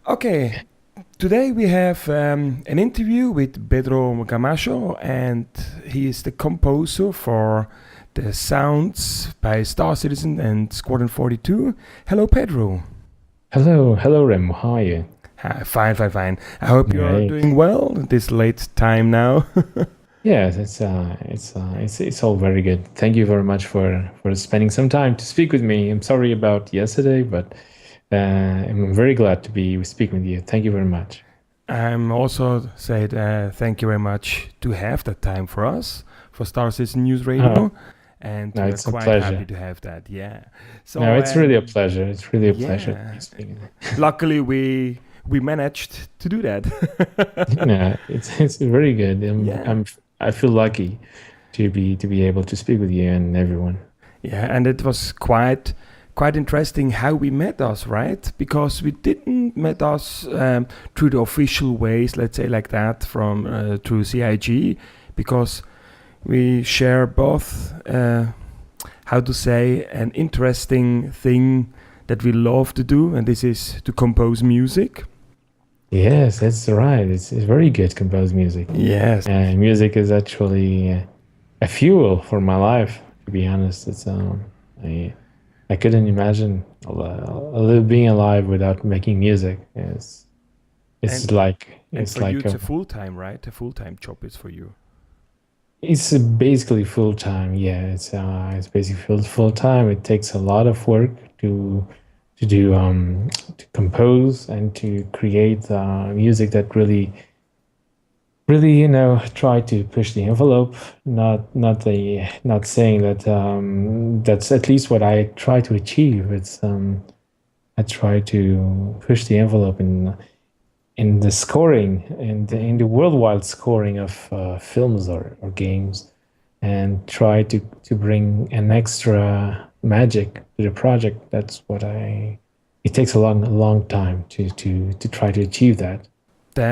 Okay, today we have an interview with Pedro Camacho, and he is the composer for the sounds by Star Citizen and Squadron 42. Hello, Pedro. Hello, Rem. How are you? Fine, fine, fine. I hope you're Great. doing well this late time now. Yes, it's all very good. Thank you very much for spending some time to speak with me. I'm sorry about yesterday, but I'm very glad to be speaking with you. Thank you very much. I'm also said thank you very much to have that time for us for Star Citizen News Uh, Radio, and no, we're it's a quite happy pleasure. to have that. Yeah. No, So it's really a pleasure. It's really a pleasure to be yeah, speaking. luckily we managed to do that. No, it's very good. Yeah. I feel lucky to be able to speak with you and everyone. Yeah, and it was quite interesting how we met us, right? Because we didn't met us through the official ways, let's say like that, from through CIG, because we share both, how to say, an interesting thing that we love to do, and this is to compose music. Yes, that's right. It's very good composed music. Yes. And music is actually a fuel for my life. To be honest, I I couldn't imagine being alive without making music. And and It's for you, like it's a full time, right? A full time job is for you. it's basically full time. Yeah, it's basically full time. It takes a lot of work to do to compose and to create music that really, try to push the envelope. Not saying that that's at least what I try to achieve. It's I try to push the envelope in the scoring and in the worldwide scoring of films or games, and try to bring an extra magic to the project. That's what I. It takes a long time to try to achieve that. Yeah.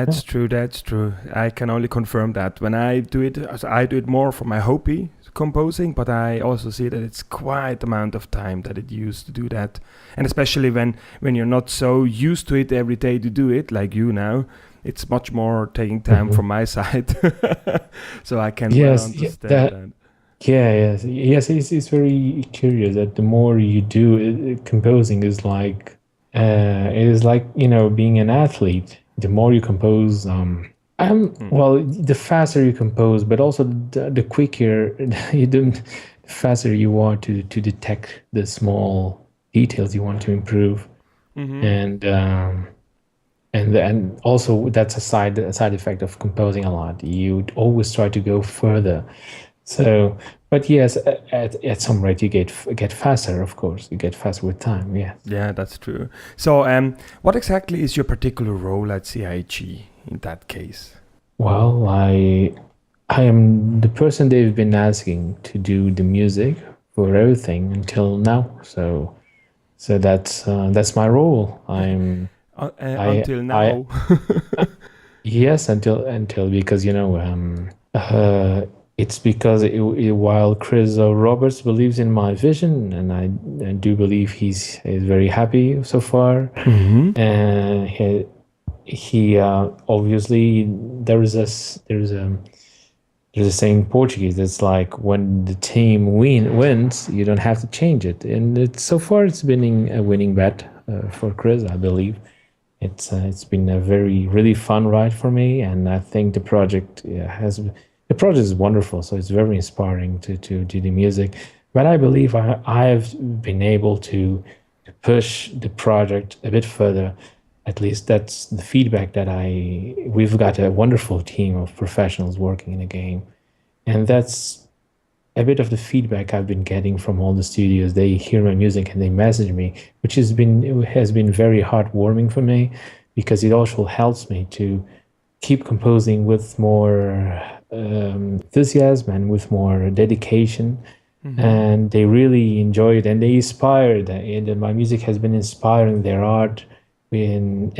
That's true. That's true. I can only confirm that when I do it, as I do it more for my hobby composing, but I also see that it's quite amount of time that it used to do that, and especially when you're not so used to it every day to do it, like you now, it's much more taking time Mhm. from my side. So I can well Yes, understand that. yes. It's very curious that the more you do composing it is like being an athlete. The more you compose, Mm. well, the faster you compose, but also the quicker you do, the faster you are to detect the small details you want to improve, Hmm. and and also that's a side effect of composing a lot. You always try to go further. So, but yes, at some rate you get faster. Of course, you get faster with time. Yes. Yeah, that's true. So, what exactly is your particular role at CIG in that case? Well, I am the person they've been asking to do the music for everything until now. So that's my role. Until I now. yes, until because it's because while Chris Roberts believes in my vision, and I do believe he's very happy so far, Hmm. and he obviously there's a saying in Portuguese. It's like when the team wins, you don't have to change it, and so far it's been a winning bet for Chris, I believe. It's been a very really fun ride for me, and I think the project is wonderful. So it's very inspiring to do the music. But I believe I have been able to push the project a bit further. At least that's the feedback that I. We've got a wonderful team of professionals working in the game, and that's a bit of the feedback I've been getting from all the studios. They hear my music and they message me, which has been very heartwarming for me, because it also helps me to keep composing with more enthusiasm and with more dedication. Hmm. And they really enjoy it, and they inspired. And my music has been inspiring their art. In,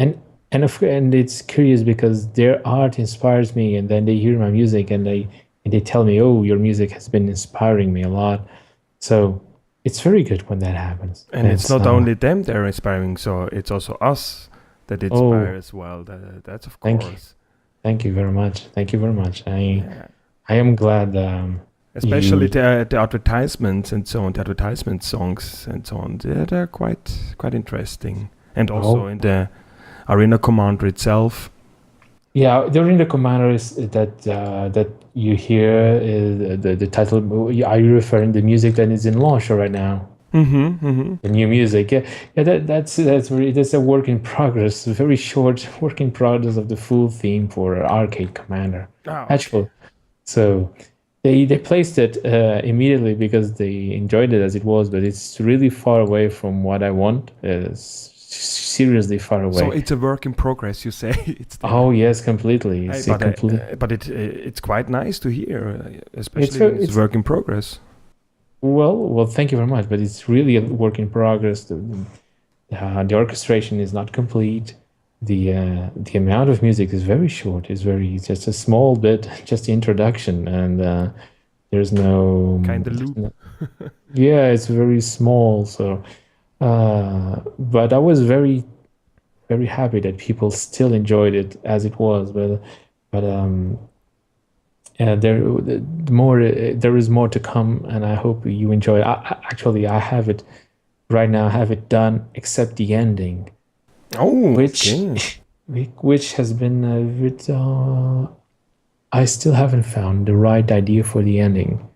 and it's curious because their art inspires me, and then they hear my music and they tell me, "Oh, your music has been inspiring me a lot." So it's very good when that happens. And it's not only them they're inspiring, so it's also us. that Oh, inspire as well. That's of thank you. course. Thank you very much. Thank you very much. Yeah. I am glad Especially you. the advertisements and so on, the advertisement songs and so on. They're quite interesting. And also Oh, in the Arena Commander itself. yeah. During the commander is that you hear the title. Are you referring to the music that is in launch right now? Mm-hmm. Mm-hmm. The new music, yeah, yeah. That's really that's a work in progress. A very short work in progress of the full theme for Arcade Commander. Oh, okay. Actually, so they placed it immediately because they enjoyed it as it was, but it's really far away from what I want. Seriously far So away. it's a work in progress, you say. It's Oh still. yes, completely. Hey, It's a complete. but it's quite nice to hear, It's especially very, when it's it's work in progress. well. Thank you very much, but it's really a work in progress. The orchestration is not complete. The amount of music is very short. It's very just a small bit, just the introduction, and there's no, Kind of loop. yeah, it's very small. So, but I was very happy that people still enjoyed it as it was. But there is more to come, and I hope you enjoy it. Actually, I have it right now. I have it done, except the ending, Oh, which okay. which has been a bit. I still haven't found the right idea for the ending.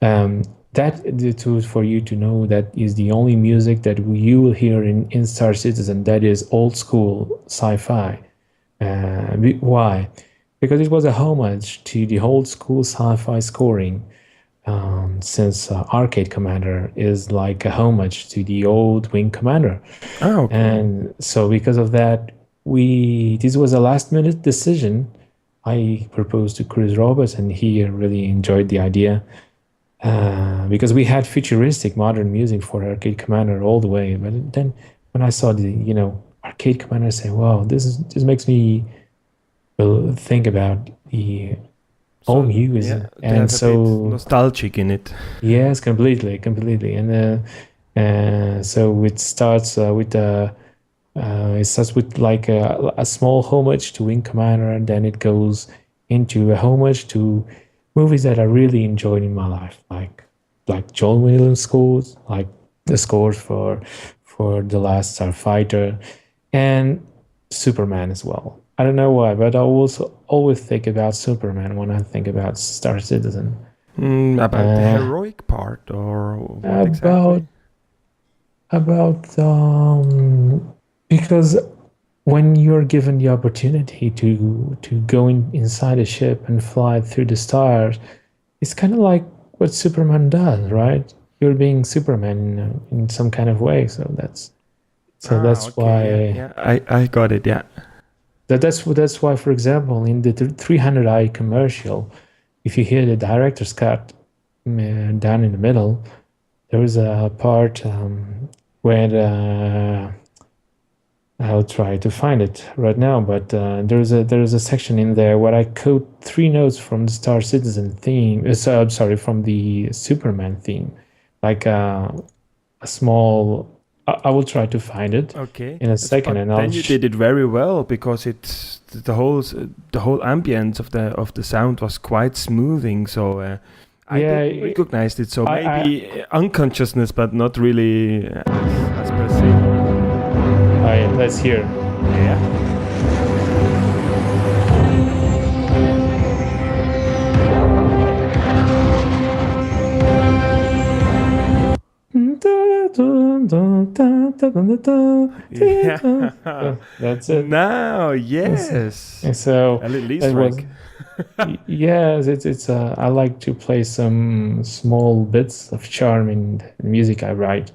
Um, for you to know that is the only music that you will hear in Star Citizen that is old school sci-fi. Why? Because it was a homage to the old school sci-fi scoring. Since Arcade Commander is like a homage to the old Wing Commander, Ah, okay. and so because of that, we this was a last minute decision. I proposed to Chris Roberts, and he really enjoyed the idea because we had futuristic modern music for Arcade Commander all the way. But then when I saw the Arcade Commander, I say, "Wow, this makes me think about the old So yeah, music." they And have a bit so nostalgic in it. yes, completely, and so it starts with like a small homage to Wing Commander, and then it goes into a homage to movies that I really enjoyed in my life, like John Williams scores, like the scores for The Last Starfighter, and Superman as well. I don't know why, but I also always think about Superman when I think about Star Citizen. About the Uh, heroic part, or what about exactly? about because when you're given the opportunity to go inside a ship and fly through the stars, it's kind of like what Superman does, right? You're being Superman in some kind of way. So Ah, that's okay, yeah, why yeah, I got it, yeah. that's why, for example, in the 300i commercial, if you hear the director's cut down in the middle, there is a part where I'll try to find it right now, but there's a section in there where I quote three notes from the Star Citizen theme. So I'm sorry, from the Superman theme, like a small. I will try to find it Okay, in a second, but and I'll. then you did it very well because it's the whole ambience of the sound was quite smoothing. So I didn't Yeah, recognize it. So I maybe unconsciousness, but not really as per se. let's hear. Yeah. Yeah. That's it. Now, Yes. yes. And so A little that Easter was egg. yes. It's I like to play some small bits of charm in the music I write,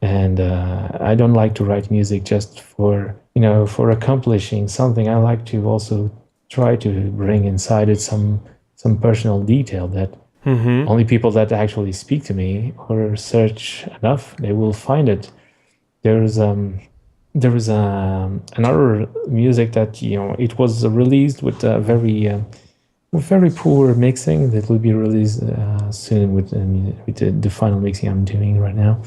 and I don't like to write music just for for accomplishing something. I like to also try to bring inside it some personal detail that Mm-hmm. only people that actually speak to me or search enough they will find it. There's another music that it was released with a very poor mixing that will be released soon with the final mixing I'm doing right now.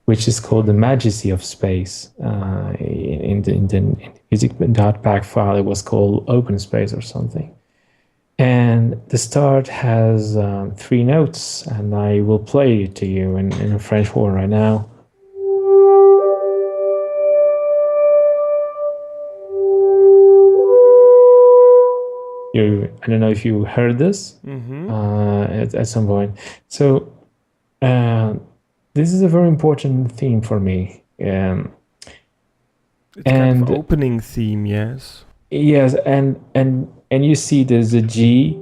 which is called The Majesty of Space. In the music.pack file, it was called Open Space or something. And the start has three notes, and I will play it to you in a French horn right now. I don't know if you heard this at some point. So this is a very important theme for me. It's kind of opening theme, yes. Yes, and you see there's a G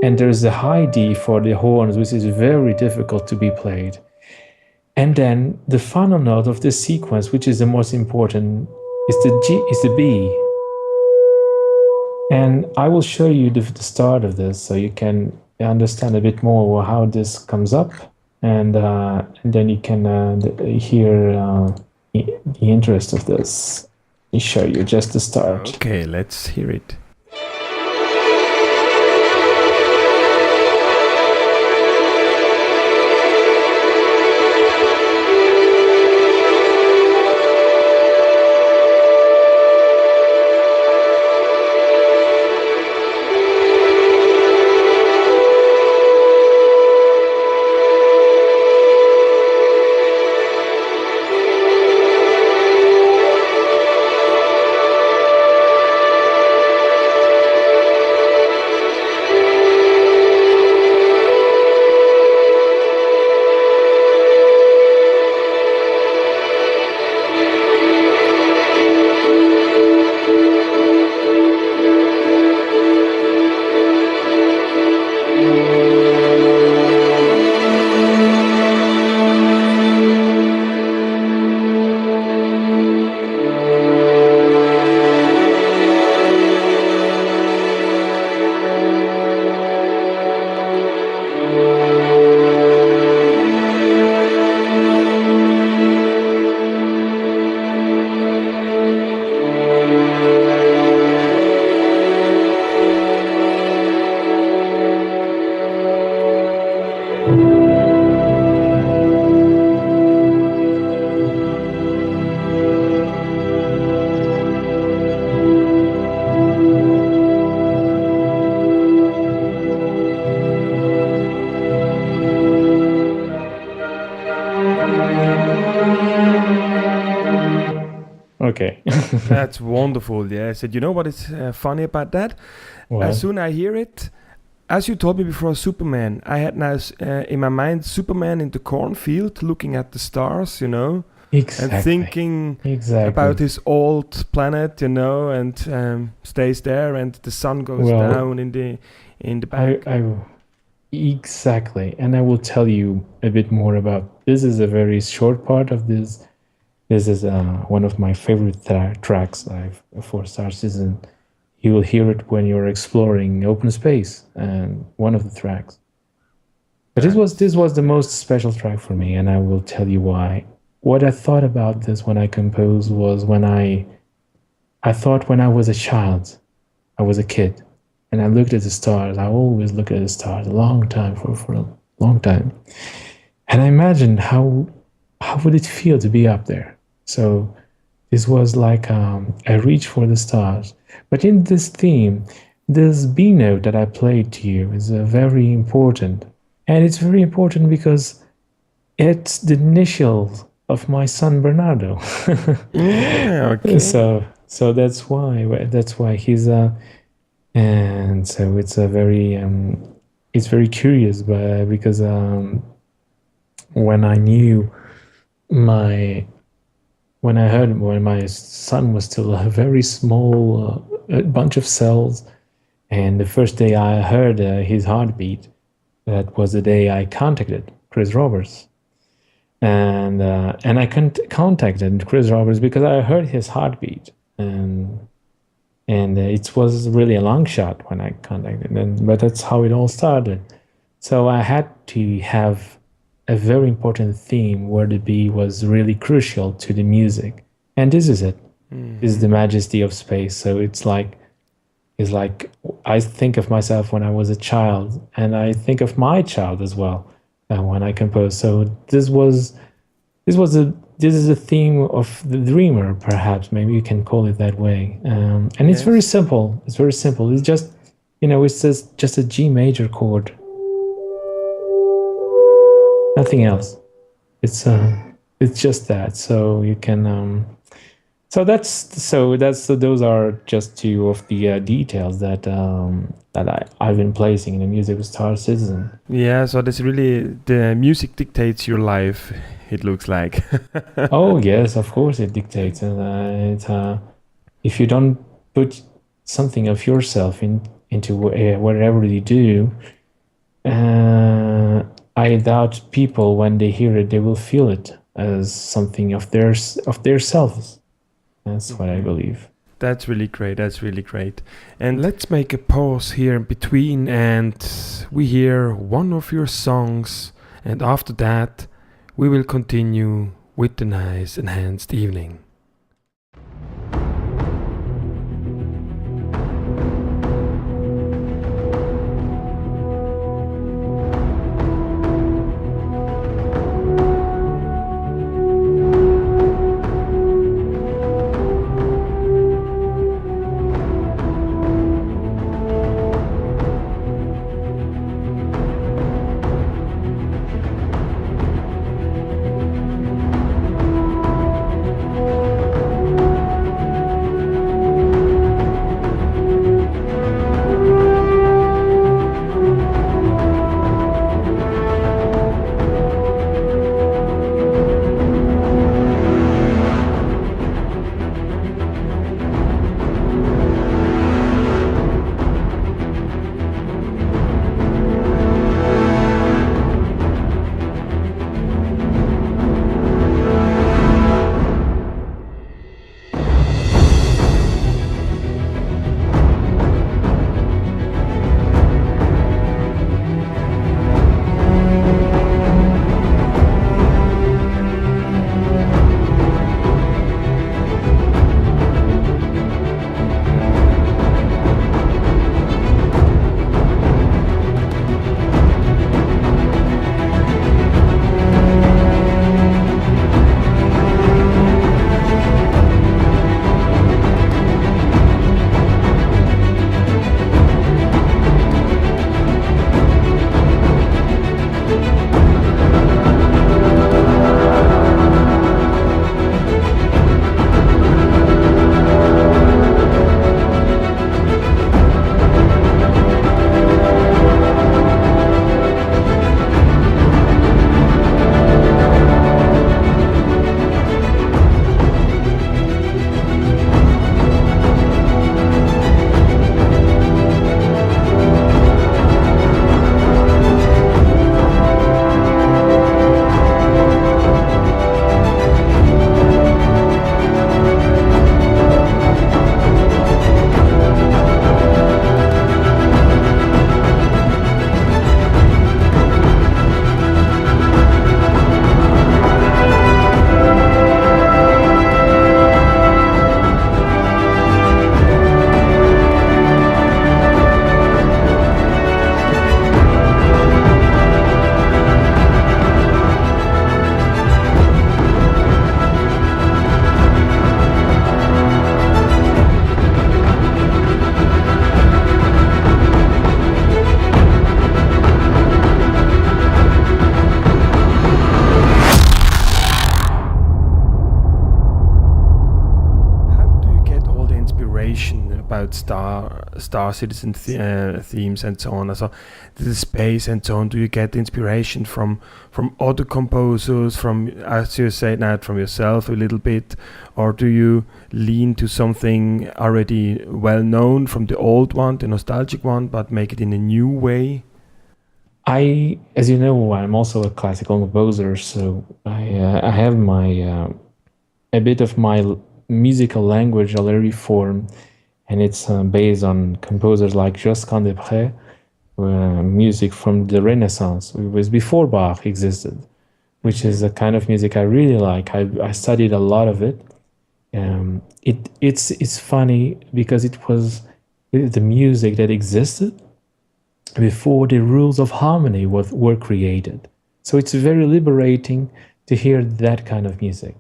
and there's a high D for the horns, which is very difficult to be played. And then the final note of this sequence, which is the most important, is the B. And I will show you the start of this so you can understand a bit more how this comes up, and then you can hear the interest of this. Let me show you just the start. Okay, let's hear it. Okay. That's wonderful, yes. And you know what is funny about that? What? As soon as I hear it, as you told me before, Superman, I had now in my mind Superman in the cornfield looking at the stars, you know, Exactly. and thinking Exactly. about his old planet, you know, and stays there, and the sun goes Well, down in the back. Exactly. And I will tell you a bit more about this. Is a very short part of this. This is one of my favorite tracks for Star Citizen. You will hear it when you're exploring open space, and one of the tracks. But this was the most special track for me, and I will tell you why. What I thought about this when I composed was when I thought when I was a child, I was a kid, and I looked at the stars. I always look at the stars a long time for a long time, and I imagined how would it feel to be up there. So this was like I reach for the stars. But in this theme, this B note that I played to you is very important. And it's very important because it's the initials of my son Bernardo. Yeah, okay. So that's why he's and so it's a very it's very curious, because when I knew when my son was still a very small bunch of cells, and the first day I heard his heartbeat, that was the day I contacted Chris Roberts, and I contacted Chris Roberts because I heard his heartbeat, and it was really a long shot when I contacted him, but that's how it all started. So I had to have a very important theme where the B was really crucial to the music, and this is it. This is the majesty of space. So it's like I think of myself when I was a child, and I think of my child as well when I compose. So this was this is a theme of the dreamer, perhaps. Maybe you can call it that way. And it's very Yes. simple. It's very simple. It's just, it's just a G major chord, nothing else. It's just that. So you can so those are just two of the details that I've been placing in the music of Star Citizen. Yeah, so that's really the music dictates your life, it looks like. Oh yes, of course it dictates, and if you don't put something of yourself into whatever you do, I doubt people when they hear it, they will feel it as something of their selves. That's what I believe. That's really great. That's really great. And let's make a pause here in between and we hear one of your songs. And after that, we will continue with the nice enhanced evening. About Star Citizen themes and so on. Also, the space and so on. Do you get inspiration from other composers, from, as you said, now from yourself a little bit, or do you lean to something already well known from the old one, the nostalgic one, but make it in a new way? As you know, I'm also a classical composer, so I have a bit of my musical language already formed, and it's based on composers like Josquin des Prez, music from the Renaissance. It was before Bach existed, which is a kind of music I really like. I studied a lot of it. It's funny because it was the music that existed before the rules of harmony were created. So it's very liberating to hear that kind of music.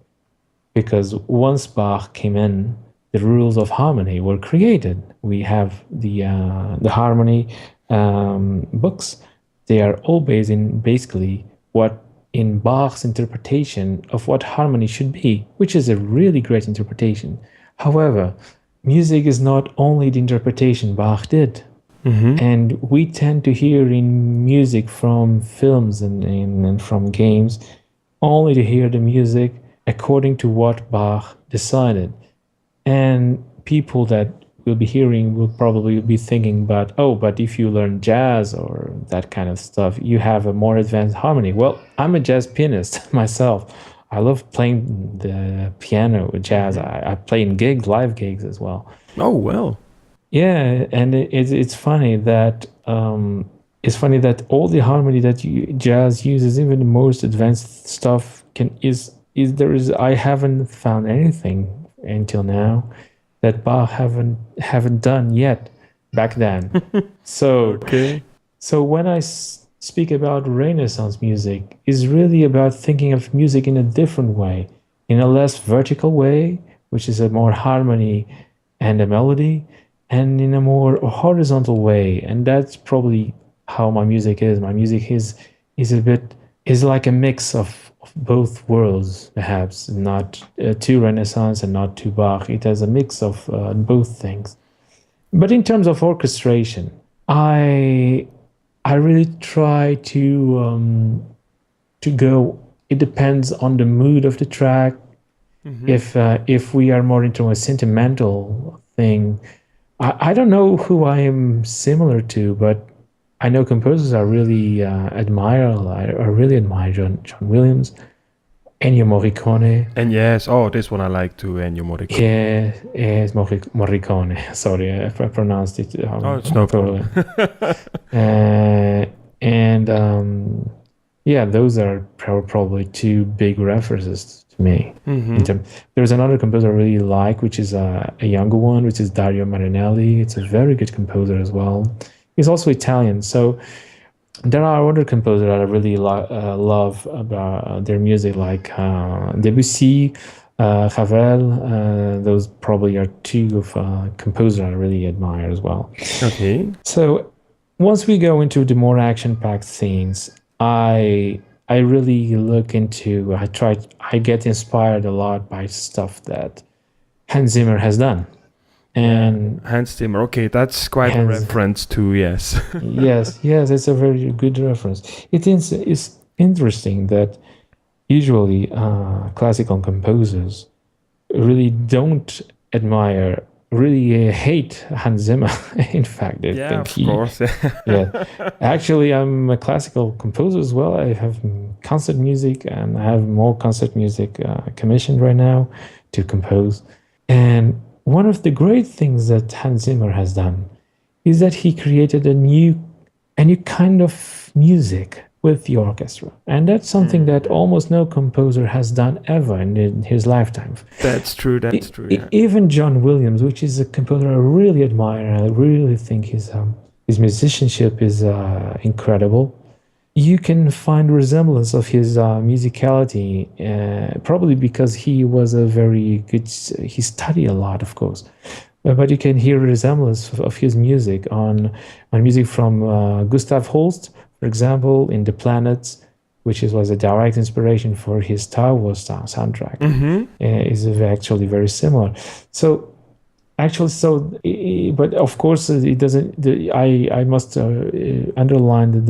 Because once Bach came in, the rules of harmony were created. We have the harmony books. They are all based in basically what in Bach's interpretation of what harmony should be, which is a really great interpretation. However, music is not only the interpretation Bach did. And we tend to hear in music from films and from games only to hear the music according to what Bach decided. And people that will be hearing will probably be thinking, but if you learn jazz or that kind of stuff, you have a more advanced harmony. Well, I'm a jazz pianist myself. I love playing the piano with jazz. I play in live gigs as well. Oh, well. Yeah, and it's funny that all the harmony that jazz uses, even the most advanced stuff, I haven't found anything until now that Bach haven't done yet back then. So so when I speak about Renaissance music, is really about thinking of music in a different way, in a less vertical way, which is a more harmony and a melody, and in a more horizontal way. And that's probably how my music is. My music is like a mix of both worlds, perhaps not too Renaissance and not too Bach. It has a mix of both things. But in terms of orchestration, I really try to go. It depends on the mood of the track. If we are more into a sentimental thing, I don't know who I am similar to, but I know composers I really admire. I really admire John Williams, Ennio Morricone. And yes, this one I like too, Ennio Morricone. Yes, Morricone. Sorry if I pronounced it. It's no problem. Those are probably two big references to me. There's another composer I really like, which is a younger one, which is Dario Marinelli. It's a very good composer as well. He's also Italian. So there are other composers that I really love about their music, like Debussy, Ravel. Those probably are two of composers I really admire as well. Okay. So once we go into the more action-packed scenes, I really look into. I get inspired a lot by stuff that Hans Zimmer has done. And Hans Zimmer, okay, that's quite a reference to, yes. yes, it's a very good reference. It's interesting that usually classical composers really don't really hate Hans Zimmer. In fact, they think of course. Actually, I'm a classical composer as well. I have concert music, and I have more concert music commissioned right now to compose. And one of the great things that Hans Zimmer has done is that he created a new kind of music with the orchestra. And that's something that almost no composer has done ever in his lifetime. That's true, yeah. Even John Williams, which is a composer I really admire, I really think his musicianship is incredible. You can find resemblance of his musicality, probably because he was he studied a lot, of course. But you can hear resemblance of his music on music from Gustav Holst, for example, in The Planets, which was a direct inspiration for his Star Wars soundtrack. Is actually very similar. But of course, it doesn't. I must underline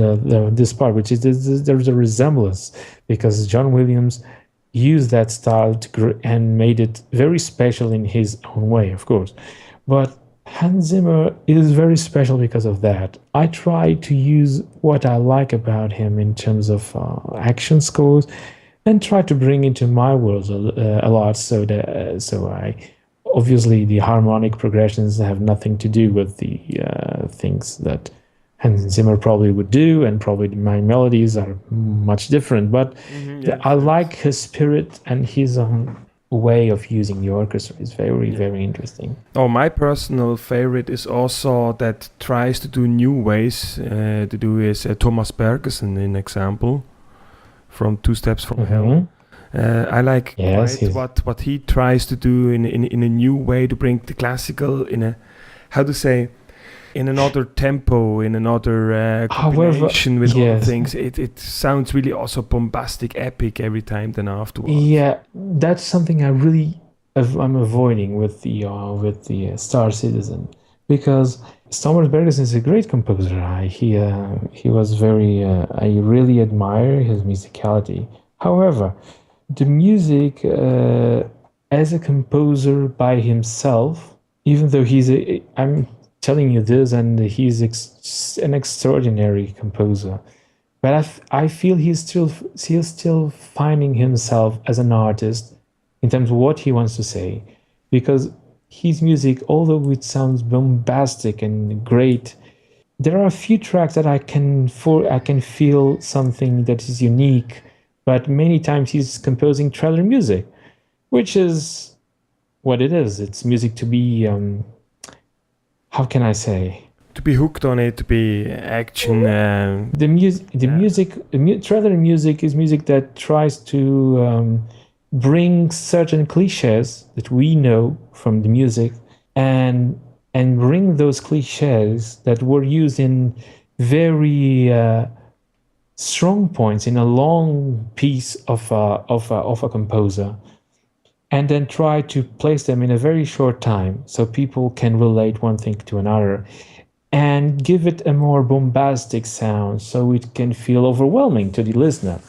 this part, which is there's a resemblance, because John Williams used that style and made it very special in his own way, of course. But Hans Zimmer is very special because of that. I try to use what I like about him in terms of action scores, and try to bring into my world a lot. Obviously, the harmonic progressions have nothing to do with the things that Hans Zimmer probably would do, and probably my melodies are much different. But I like his spirit, and his way of using the orchestra is very, very interesting. My personal favorite is also that tries to do new ways to do is Thomas Bergersen, an example, from Two Steps from Hell. I like Yes, quite what he tries to do in a new way to bring the classical in a, how to say, in another tempo, in another however, combination with other yes, things. It sounds really also bombastic, epic every time. Then afterwards, yeah, that's something I'm avoiding with the Star Citizen, because Thomas Bergersen is a great composer. He was very I really admire his musicality. However, the music as a composer by himself, even though I'm telling you this, and an extraordinary composer, but I feel he's still finding himself as an artist in terms of what he wants to say, because his music, although it sounds bombastic and great, there are a few tracks that I can feel something that is unique, but many times he's composing trailer music, which is what it is. It's music to be how can I say, to be hooked on it, to be action. trailer music is music that tries to bring certain cliches that we know from the music, and bring those cliches that were used in very strong points in a long piece of a composer, and then try to place them in a very short time so people can relate one thing to another, and give it a more bombastic sound so it can feel overwhelming to the listener.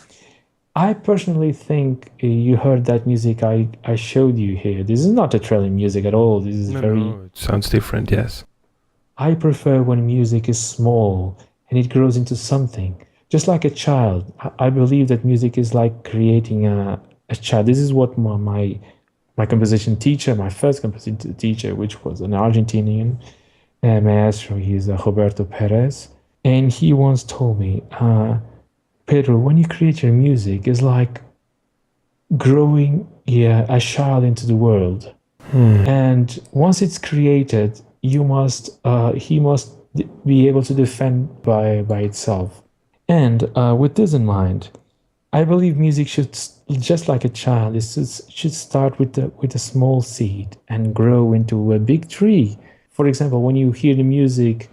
I personally think you heard that music I showed you here. This is not a trailer music at all. This is No, it sounds different. Yes. I prefer when music is small and it grows into something, just like a child. I believe that music is like creating a child. This is what my composition teacher, my first composition teacher, which was an Argentinian maestro, he's Roberto Perez, and he once told me, Pedro, when you create your music, it's like growing a child into the world. And once it's created, he must be able to defend by itself. And with this in mind, I believe music should, just like a child, should start with a small seed and grow into a big tree. For example, when you hear the music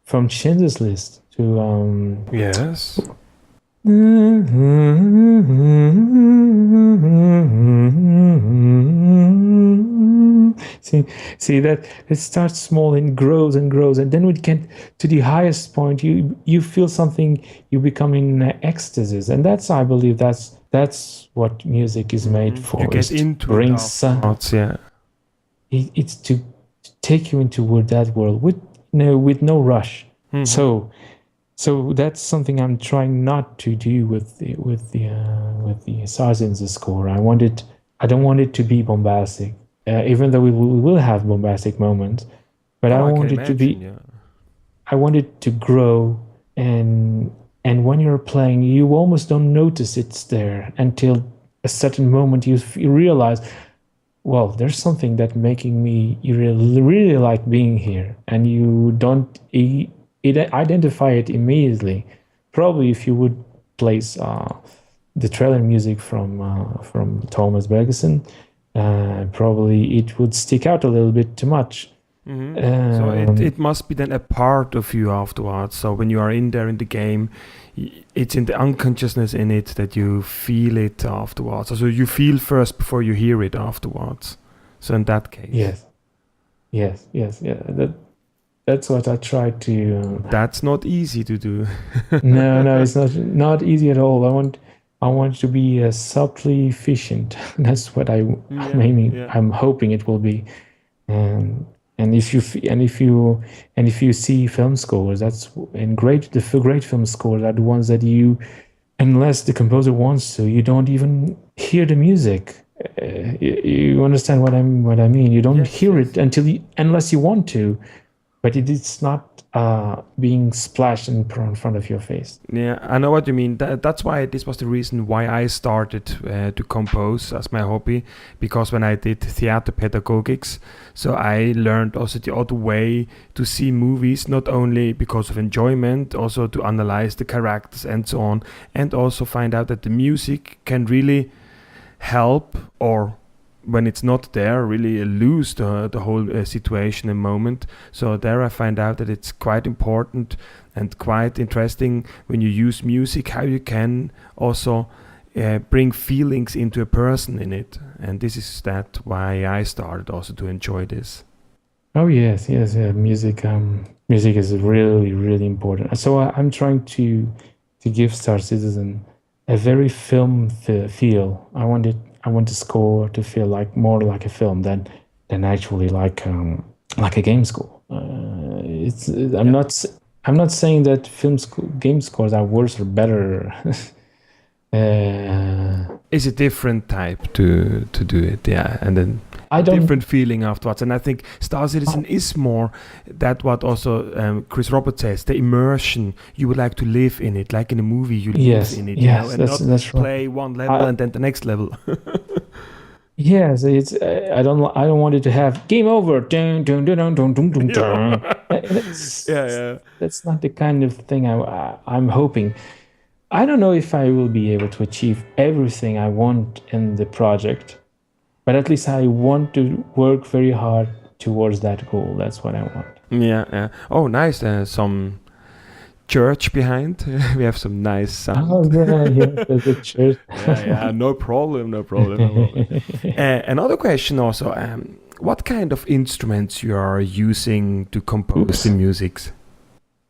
from Schindler's List to Yes. See that it starts small and grows, and then we get to the highest point. You feel something. You become in ecstasy, and I believe that's what music is made for. You get into it afterwards, yeah. It's to take you into that world with no rush. So that's something I'm trying not to do with the Sargent's score. I don't want it to be bombastic, even though we will have bombastic moments. But I want it to be. Yeah. I want it to grow, and when you're playing, you almost don't notice it's there until a certain moment you realize, well, there's something that making me really like being here, and you don't identify it immediately. Probably if you would place the trailer music from Thomas Bergersen, probably it would stick out a little bit too much. So it must be then a part of you afterwards. So when you are in there in the game, it's in the unconsciousness in it that you feel it afterwards. So you feel first before you hear it afterwards. So in that case, yes, that's what I try to. That's not easy to do. No, it's not easy at all. I want to be subtly efficient. That's what I'm aiming. Yeah. I'm hoping it will be. And if you see film scores, the great film scores are the ones that you, unless the composer wants to, you don't even hear the music. You understand what I mean? You don't hear it unless you want to, but it's not being splashed in front of your face. Yeah, I know what you mean. That's why this was the reason why I started to compose as my hobby, because when I did theater pedagogics, so I learned also the other way to see movies, not only because of enjoyment, also to analyze the characters and so on, and also find out that the music can really help, or when it's not there, really lose the whole situation and moment. So there I find out that it's quite important and quite interesting when you use music, how you can also bring feelings into a person in it. And this is that why I started also to enjoy this. Oh yes, yes, yeah. Music, music is really, really important. So I'm trying to give Star Citizen a very film feel. I want the score to feel like more like a film than actually like a game score. It's Yeah. I'm not saying that game scores are worse or better. It's a different type to do it, yeah, and then I a don't. different feeling afterwards. And I think Star Citizen is more that what also Chris Roberts says, the immersion. You would like to live in it, like in a movie, you live Yes, in it, yes, and not that's right. play one level I, and then the next level. Yes, it's I don't want it to have game over. Dun, dun, dun, dun, dun, dun, dun, dun. Yeah, yeah. That's not the kind of thing I'm hoping. I don't know if I will be able to achieve everything I want in the project, but at least I want to work very hard towards that goal. That's what I want. Yeah, yeah. Oh, nice. Some church behind. We have some nice Oh sound. yeah, yeah, there's a church. Yeah, yeah. No problem. No problem. No problem. Another question also. What kind of instruments you are using to compose the Oops. musics?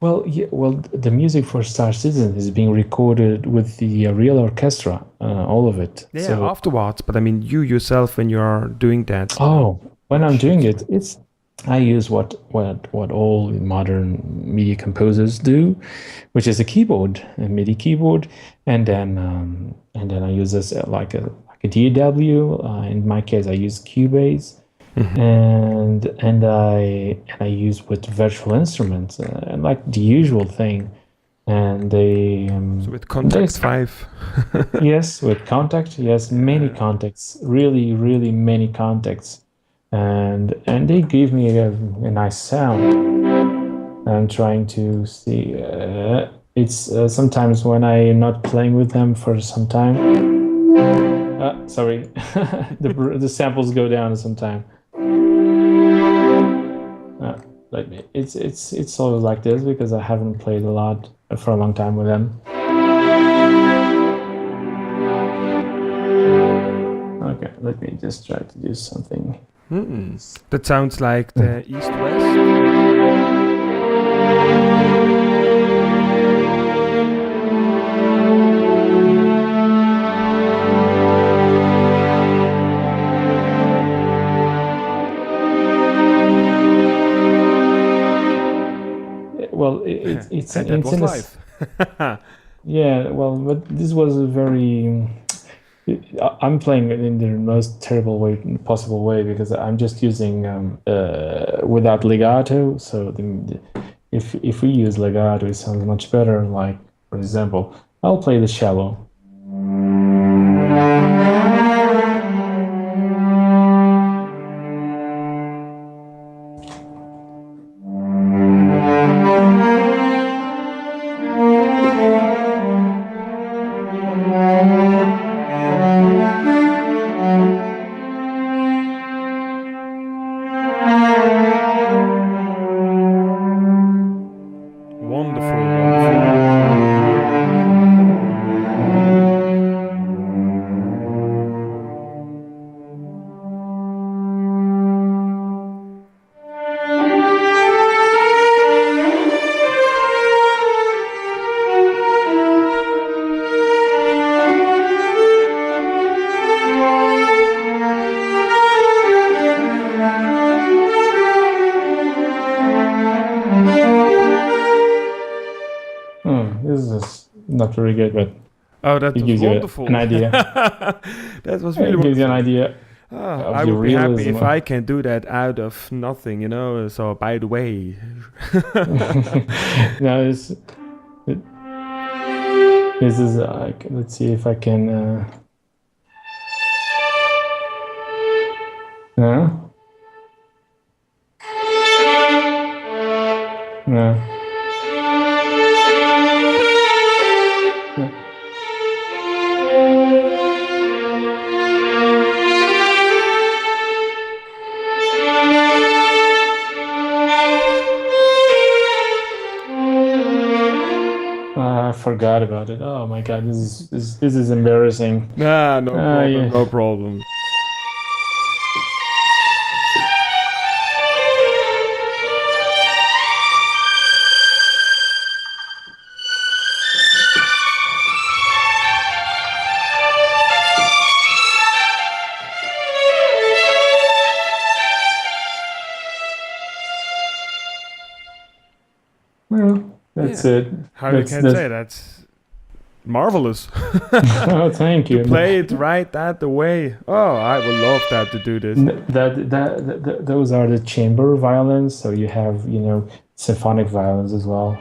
Well, yeah, well, the music for Star Citizen is being recorded with the real orchestra, all of it. Yeah, So, afterwards. But I mean, you yourself when you are doing that. oh, when I'm doing it, it's I use what all modern media composers do, which is a keyboard, a MIDI keyboard, and then I use this like a DAW. In my case, I use Cubase, Mhm. and I use with virtual instruments, and like the usual thing, and So with they Contact 5. yes, with contact, yes, many contacts, really, really many contacts, and they give me a nice sound. I'm trying to see. It's sometimes when I'm not playing with them for some time. Sorry, the samples go down sometime. Let me. It's always like this because I haven't played a lot for a long time with them. Okay, let me just try to do something. That sounds like the East-West. Well, it's And that it's was in a live. yeah. Well, but this was a very. I'm playing it in the most terrible way possible way because I'm just using without legato. So if we use legato, it sounds much better. Like for example, I'll play the shallow. Wonderful, wonderful. This is not very good, but Oh, that it was gives you an wonderful. idea. That was really It gives you an wonderful. idea Ah, of I the would be happy realism. if I can do that out of nothing, you know. So, by the way, No, this is let's see if I can. No, no. I forgot about it. Oh my God, this is embarrassing. Nah, no problem, Yeah. no problem. Well, that's Yeah. it. How you can That's say that's marvelous. oh, thank To you. play it right that way. Oh, I would love that to do this. Those are the chamber violins. So you have, symphonic violins as well.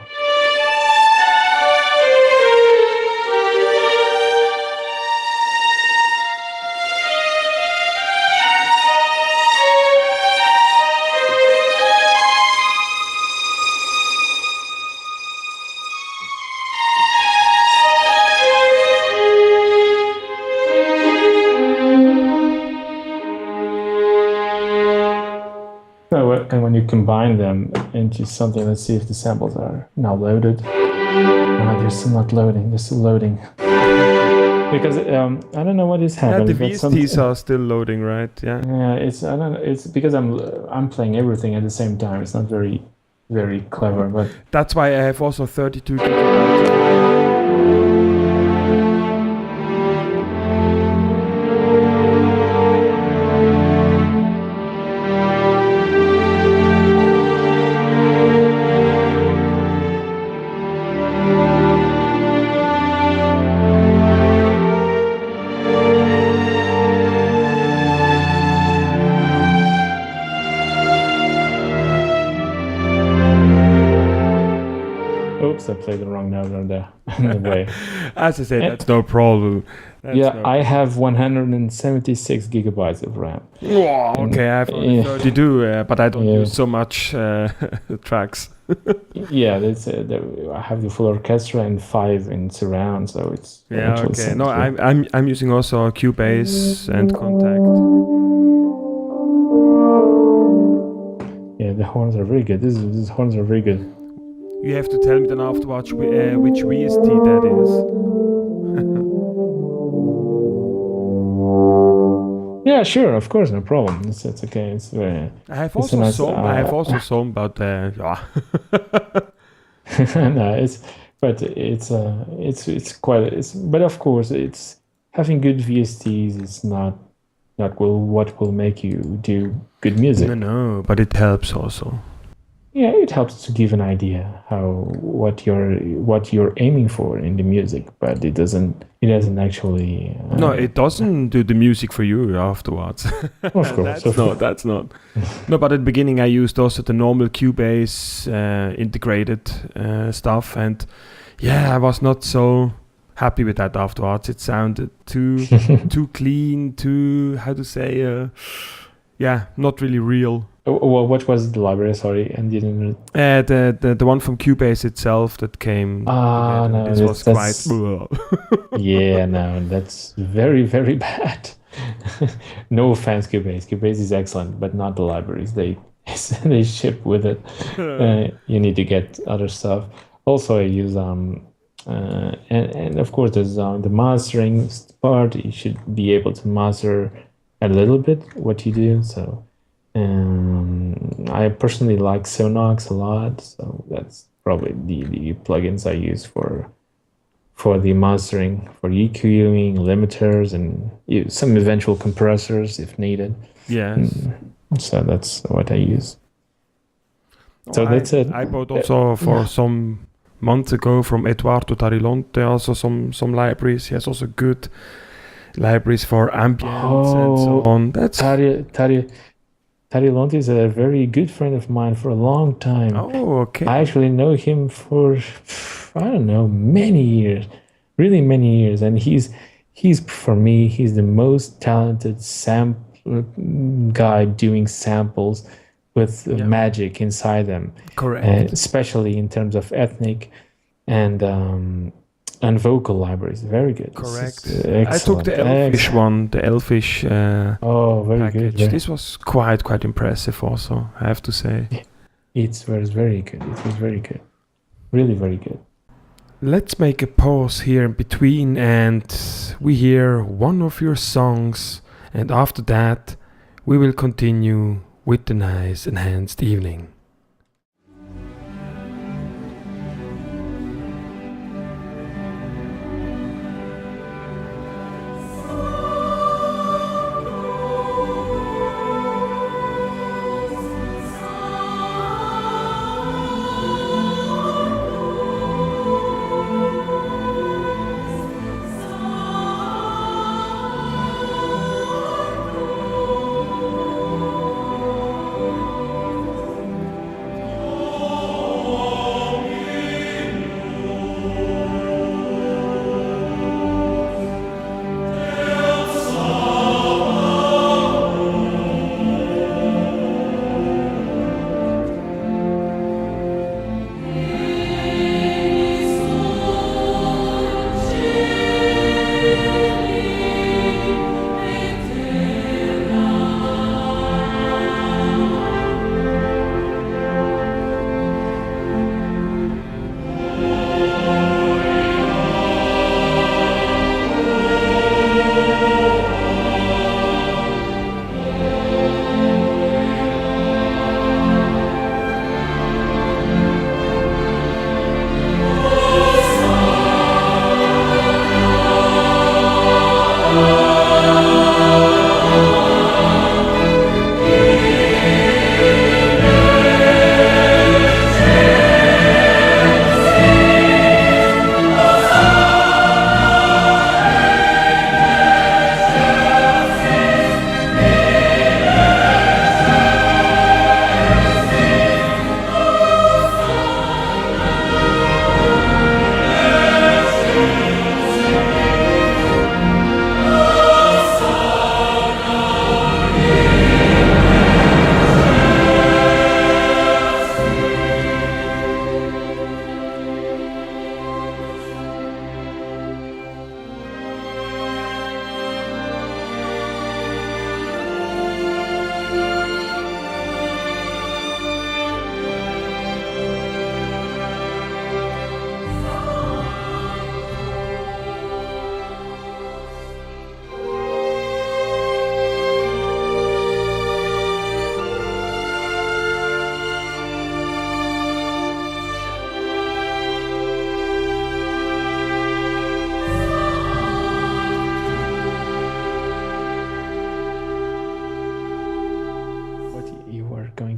So, and when you combine them into something, let's see if the samples are now loaded. They're still not loading. They're still loading. Because I don't know what is Yeah, the happening. but VSTs are still loading, right? Yeah. Yeah, I don't know. It's because I'm playing everything at the same time. It's not very, very clever. But That's why I have also 32 gigabytes. oops, I played the wrong note on the way. As I said, Eh, that's no problem. That's Yeah, no I have 176 gigabytes of RAM. Wow, okay, I have only Yeah. 32, but I don't Yeah. use so much tracks. Yeah, I have the full orchestra and 5 in surround, so it's Yeah, actually okay. No, something. I'm using also Cubase and Contact. Yeah, the horns are very good. These horns are very good. You have to tell me then afterwards which VST that is. Yeah, sure, of course, no problem. It's okay. It's very. I have It's a also nice. some, but yeah. No, it's quite. But of course, it's having good VSTs is not what will make you do good music. No, but it helps also. Yeah, it helps to give an idea what you're aiming for in the music, but it doesn't actually. No, it doesn't do the music for you afterwards. Of course, That's not. No, but at the beginning I used also the normal Cubase integrated stuff, and yeah, I was not so happy with that afterwards. It sounded too clean, too how to say, yeah, not really real. Well, what was the library? Sorry, and didn't. The one from Cubase itself that came. Ah, together. no, This was that's- quite. Yeah, no, that's very, very bad. No offense, Cubase. Cubase is excellent, but not the libraries. They they ship with it. You need to get other stuff. Also, I use and of course there's the mastering part. You should be able to master a little bit what you do. So I personally like Sonox a lot. So that's probably the plugins I use for the mastering, for EQing, limiters, and some eventual compressors if needed. Yes. So that's what I use. So that's it. I bought also for some months ago from Eduardo Tarilonte also some libraries. He has also good libraries for ambience and so on. That's Tarilonte is a very good friend of mine for a long time. oh okay. I actually know him for I don't know many years, really many years, and he's for me he's the most talented guy doing samples with magic inside them. Correct. Especially in terms of ethnic and vocal libraries. Very good. Correct. Excellent. I took the Elfish one, the Elfish Oh, very package. good. This was quite impressive also, I have to say. It was very good. It was very good. Really very good. let's make a pause here in between and we hear one of your songs, and after that, we will continue with the nice enhanced evening.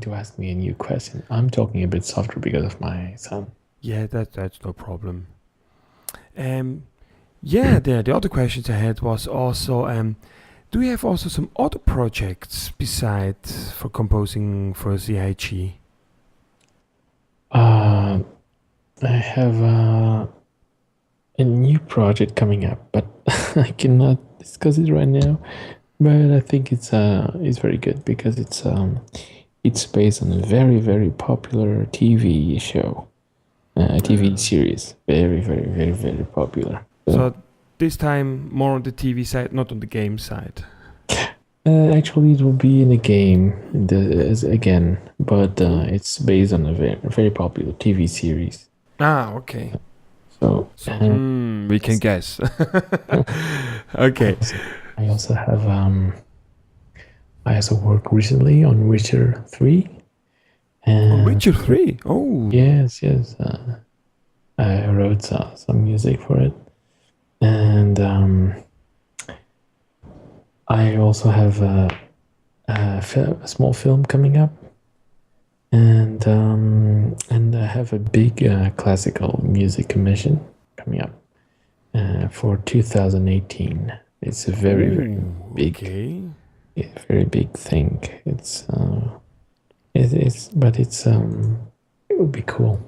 To ask me a new question. I'm talking a bit softer because of my son. Yeah, that's no problem. Yeah, the other questions I had was also, do you have also some other projects besides for composing for CIG? I have a new project coming up, but I cannot discuss it right now. But I think it's very good because it's based on a very, very popular TV show, a TV series. Very, very, very, very popular. So this time more on the TV side, not on the game side. Actually, it will be in a game again, but it's based on a very, very popular TV series. Ah, okay. So we can guess. Okay. I also worked recently on Witcher 3. Witcher 3? Oh. Yes. I wrote some music for it. And I also have a small film coming up. And I have a big classical music commission coming up for 2018. It's a very, very big... Okay. Very big thing. It will be cool.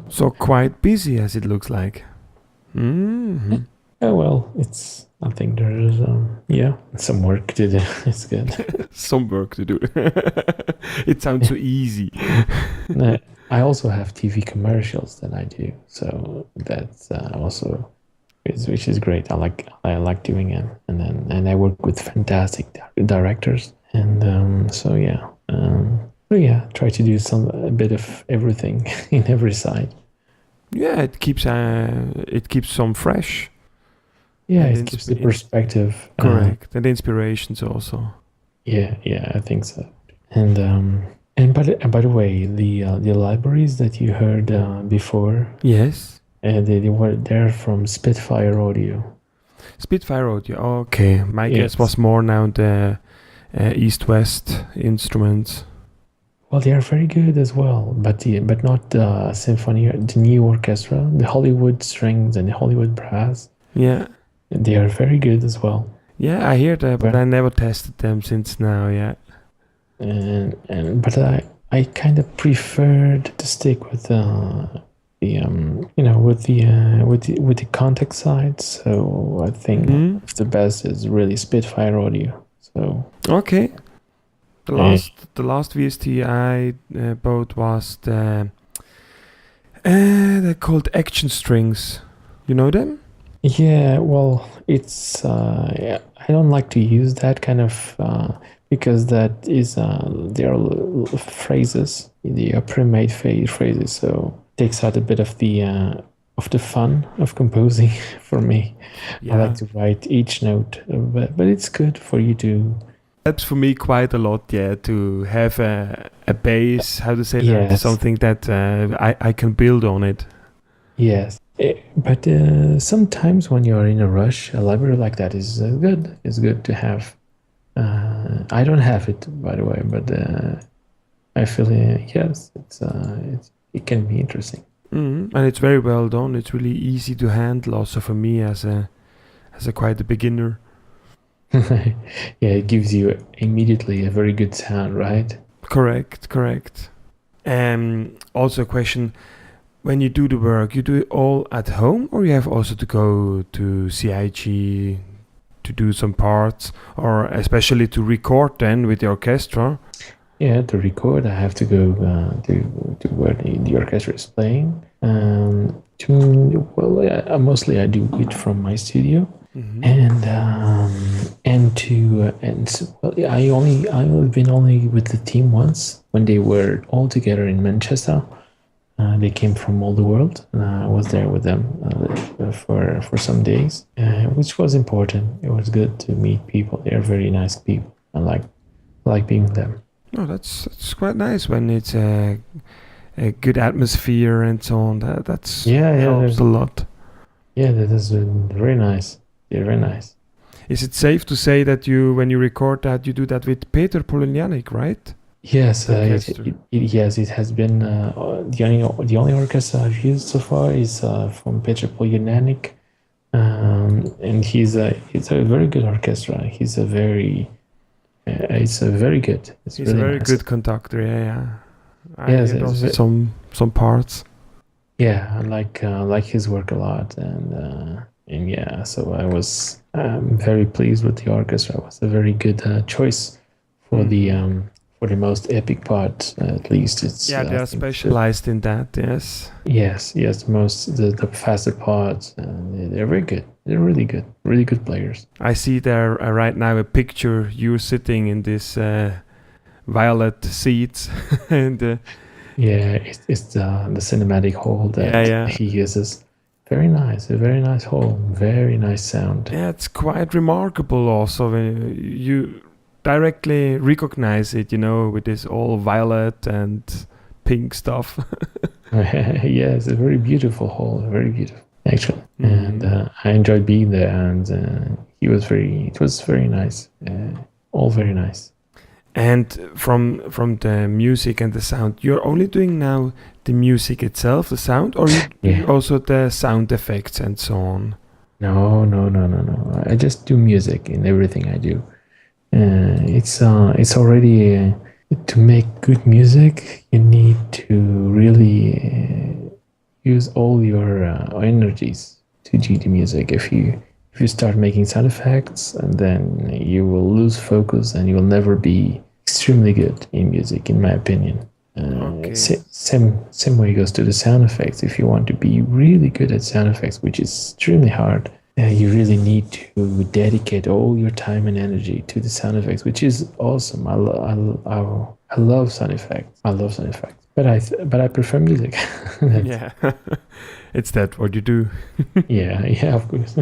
So quite busy as it looks like. Mm-hmm. Oh well, I think there's some work to do. It's good. Some work to do. It sounds so easy. No, I also have TV commercials that I do, so that's also. Which is great. I like doing it, and I work with fantastic directors, and try to do a bit of everything in every side. Yeah, it keeps some fresh Yeah, and it gives the perspective. correct, and inspirations also. Yeah, I think so. And by the way, the libraries that you heard before, Yes, they were there from Spitfire Audio. Spitfire Audio. Okay, my guess Yes. was more now the East-West instruments. Well, they are very good as well, but not the symphony, the new orchestra, the Hollywood strings and the Hollywood brass. Yeah, They are very good as well. yeah, I hear that, but But I never tested them since now. Yeah. but I kind of preferred to stick with with the contact side. So I think Mhm. the best is really Spitfire Audio. So Okay. The uh, last VST I bought was they're called Action Strings. You know them? yeah, well, it's yeah, I don't like to use that kind of because that is they are phrases, they are pre-made phrases, so takes out a bit of the fun of composing for me. I like Yeah. to write each note, but it's good for you to. Helps for me quite a lot, yeah, to have a base, how to say that, Yes, something that I can build on it. yes. But sometimes when you're in a rush, a library like that is good. It's good to have. I don't have it, by the way, but I feel yes, it can be interesting. And it's very well done. It's really easy to handle, also for me as a quite a beginner. Yeah, it gives you immediately a very good sound, right? Correct, correct. Also a question: when you do the work, you do it all at home, or you have also to go to CIG to do some parts, or especially to record then with the orchestra? Yeah, to record, I have to go to where the orchestra is playing. Well, yeah, mostly I do it from my studio, Mm-hmm. well, yeah, I only been only with the team once when they were all together in Manchester. They came from all the world, and I was there with them for some days, which was important. It was good to meet people. They are very nice people. I like being with them. Oh, that's quite nice when it's a good atmosphere and so on. That's Yeah, helps a lot. yeah, that has been very nice. They're very nice. Is it safe to say that when you record that, you do that with Peter Polonianik, right? Yes, The orchestra. yes, it has been the only orchestra I've used so far is from Pedro Camacho, and he's a very good orchestra. It's a very good. It's He's a really very nice. good conductor. Yeah, yeah. I Yes, heard it's also some parts. yeah, I like his work a lot, and yeah, so I was very pleased with the orchestra. It was a very good choice for the most epic part. At least it's Yeah, they I are think specialized in that. Yes. yes, the faster parts. They're very good. They're really good players. I see there right now a picture you sitting in this violet seats and Yeah, it's the cinematic hole that yeah. he uses. Very nice, a very nice hole, very nice sound. Yeah, it's quite remarkable also when you directly recognize it, with this all violet and pink stuff. Yeah, it's a very beautiful hole, very beautiful actually. Mhm. And I enjoyed being there, and it was very nice, all very nice. And from the music and the sound, you're only doing now the music itself, the sound, or you do Yeah. also the sound effects and so on? No. I just do music in everything I do. It's already to make good music. You need to really use all your energies to do the music. If you start making sound effects, and then you will lose focus, and you will never be extremely good in music, in my opinion. Okay. Same way goes to the sound effects. If you want to be really good at sound effects, which is extremely hard, you really need to dedicate all your time and energy to the sound effects, which is awesome. I love sound effects. I love sound effects. but I prefer music. That's, Yeah, it's that what you do. yeah, yeah, of course.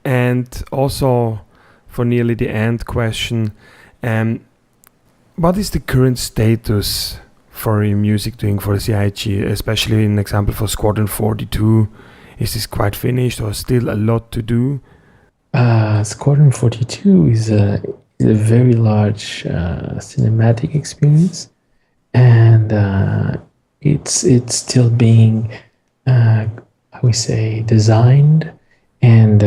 And also, for nearly the end question, um, what is the current status for your music doing for CIG, especially in example for Squadron 42? Is this quite finished or still a lot to do? Squadron 42 is a very large cinematic experience, and it's still being, I would say, designed, and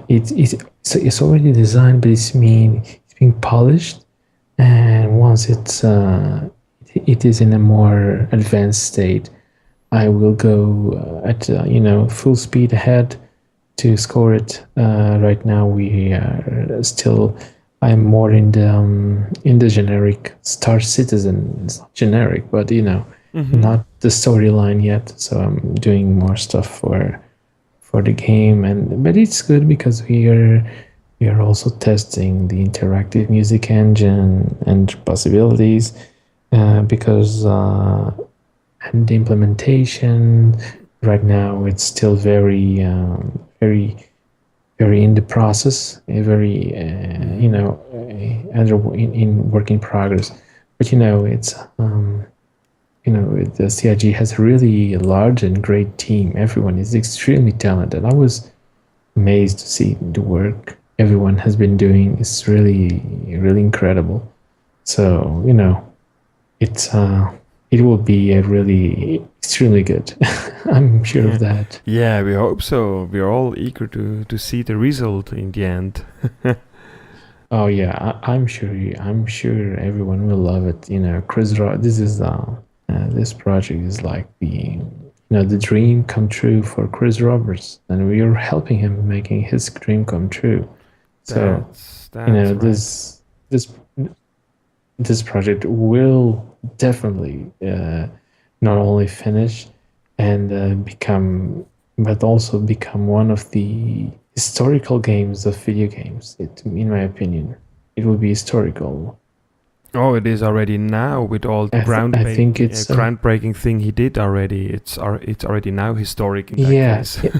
it's already designed, but it's being polished, and once it is in a more advanced state, I will go at full speed ahead to score it. Right now, we are still. I'm more in the generic Star Citizen. It's not generic, but not the storyline yet. So I'm doing more stuff for the game, and but it's good because we are also testing the interactive music engine and possibilities because and the implementation right now it's still very very in the process, very under in work in progress. But it's the CIG has a really large and great team. Everyone is extremely talented. I was amazed to see the work everyone has been doing. It's really incredible. So it's it will be a really extremely good. I'm sure of that. Yeah, we hope so. We're all eager to see the result in the end. Oh yeah, I'm sure. I'm sure everyone will love it. Chris Rock. This project is like the dream come true for Chris Roberts, and we are helping him making his dream come true. So That's right. this project will definitely not only finish and but also become one of the historical games of video games. In my opinion, it will be historical. Oh, it is already now with all the I think it's groundbreaking thing he did already. It's already now historic in that yes. case.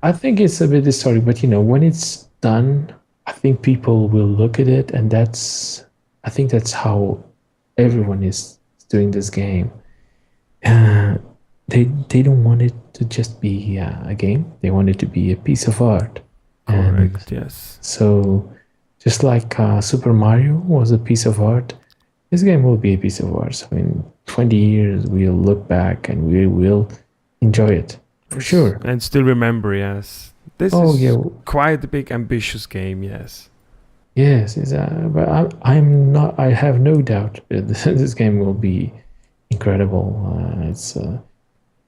I think it's a bit historic, but when it's done, I think people will look at it, and I think that's how everyone is doing this game. They don't want it to just be a game. They want it to be a piece of art. Correct. Yes. So, just like Super Mario was a piece of art, this game will be a piece of art. So in 20 years, we'll look back and we will enjoy it for sure. And still remember, yes, this is quite a big ambitious game. Yes. Yes, but I'm not. I have no doubt that this game will be incredible.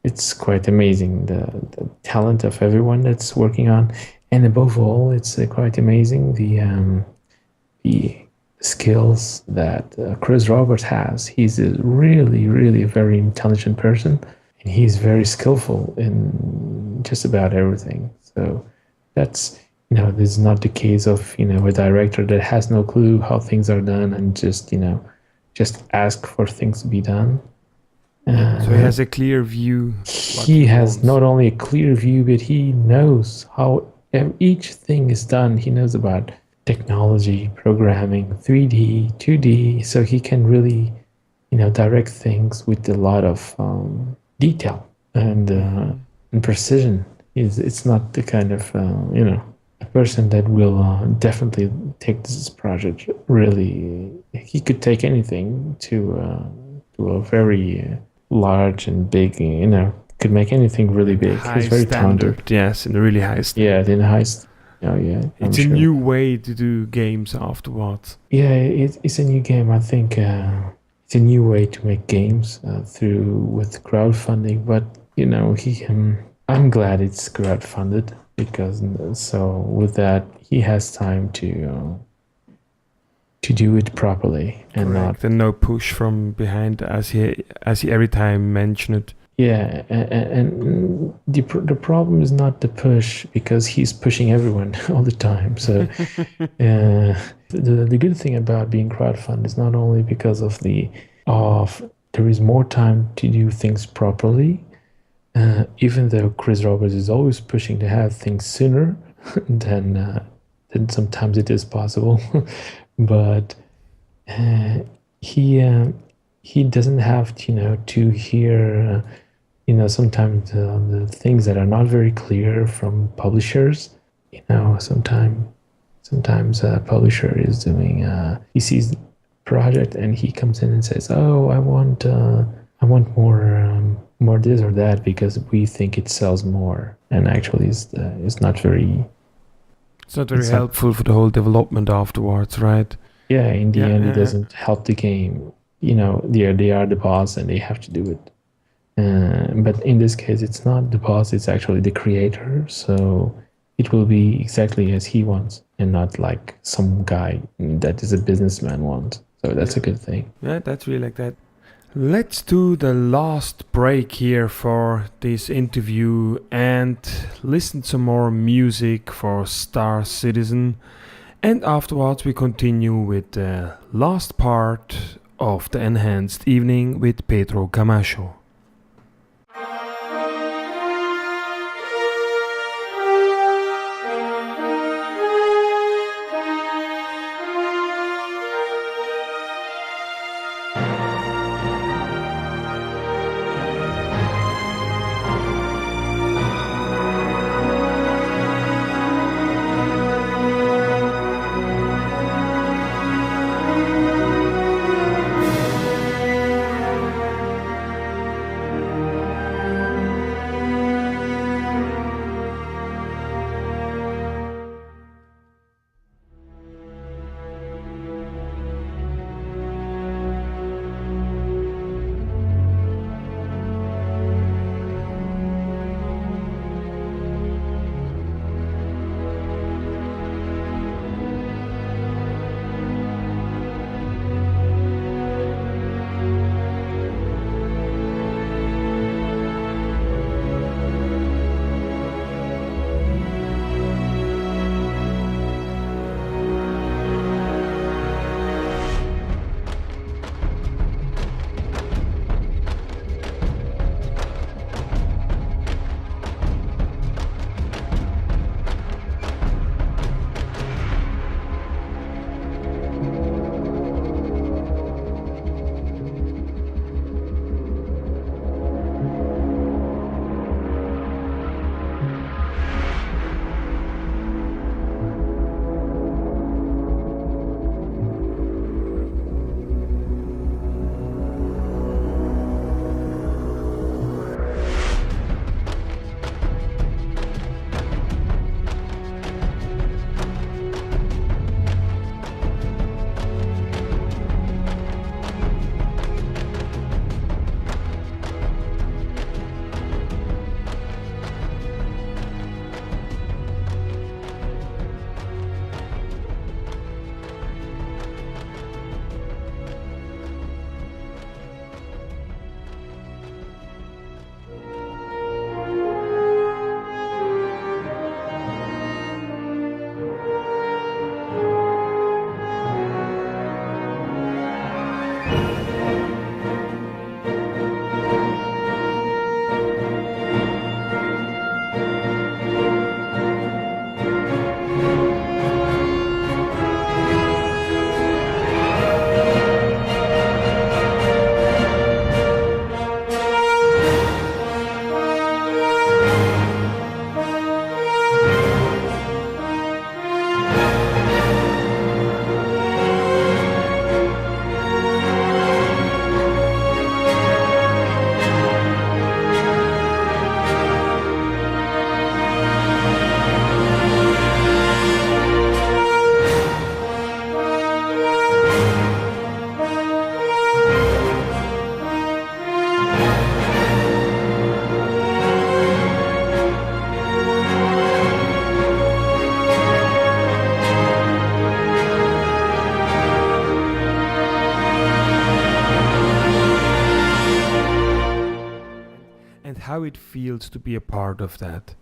It's quite amazing the talent of everyone that's working on, and above all, it's quite amazing the skills that Chris Roberts has. He's a really very intelligent person, and he's very skillful in just about everything. So that's this is not the case of a director that has no clue how things are done and just ask for things to be done. So he has a clear view. He has not only a clear view, but he knows how each thing is done. He knows about technology, programming, 3D, 2D, so he can really, direct things with a lot of detail and precision. It's not the kind of, a person that will definitely take this project really. He could take anything to a very large and big, could make anything really big. He's very talented. Yes, in a really high standard. Yeah, in high standard. Oh yeah, it's a new way to do games afterwards. Yeah, it's a new game. I think it's a new way to make games with crowdfunding. But I'm glad it's crowdfunded because so with that he has time to do it properly and correct. And no push from behind as he every time mentioned. Yeah, and the problem is not the push because he's pushing everyone all the time. So the good thing about being crowdfunded is not only because of the of there is more time to do things properly. Even though Chris Roberts is always pushing to have things sooner than sometimes it is possible, but uh, he he doesn't have to, to hear sometimes the things that are not very clear from publishers. Sometimes a publisher is doing he sees the project and he comes in and says, "Oh, I want more this or that because we think it sells more," and actually it's not very. It's not very It's not, helpful for the whole development afterwards, right? yeah, in the Yeah, end, it doesn't help the game. They are the boss and they have to do it. But in this case, it's not the boss; it's actually the creator. So it will be exactly as he wants, and not like some guy that is a businessman wants. So that's a good thing. yeah, that's really like that. Let's do the last break here for this interview and listen to more music for Star Citizen. And afterwards, we continue with the last part of the enhanced evening with Pedro Camacho. And how it feels to be a part of that,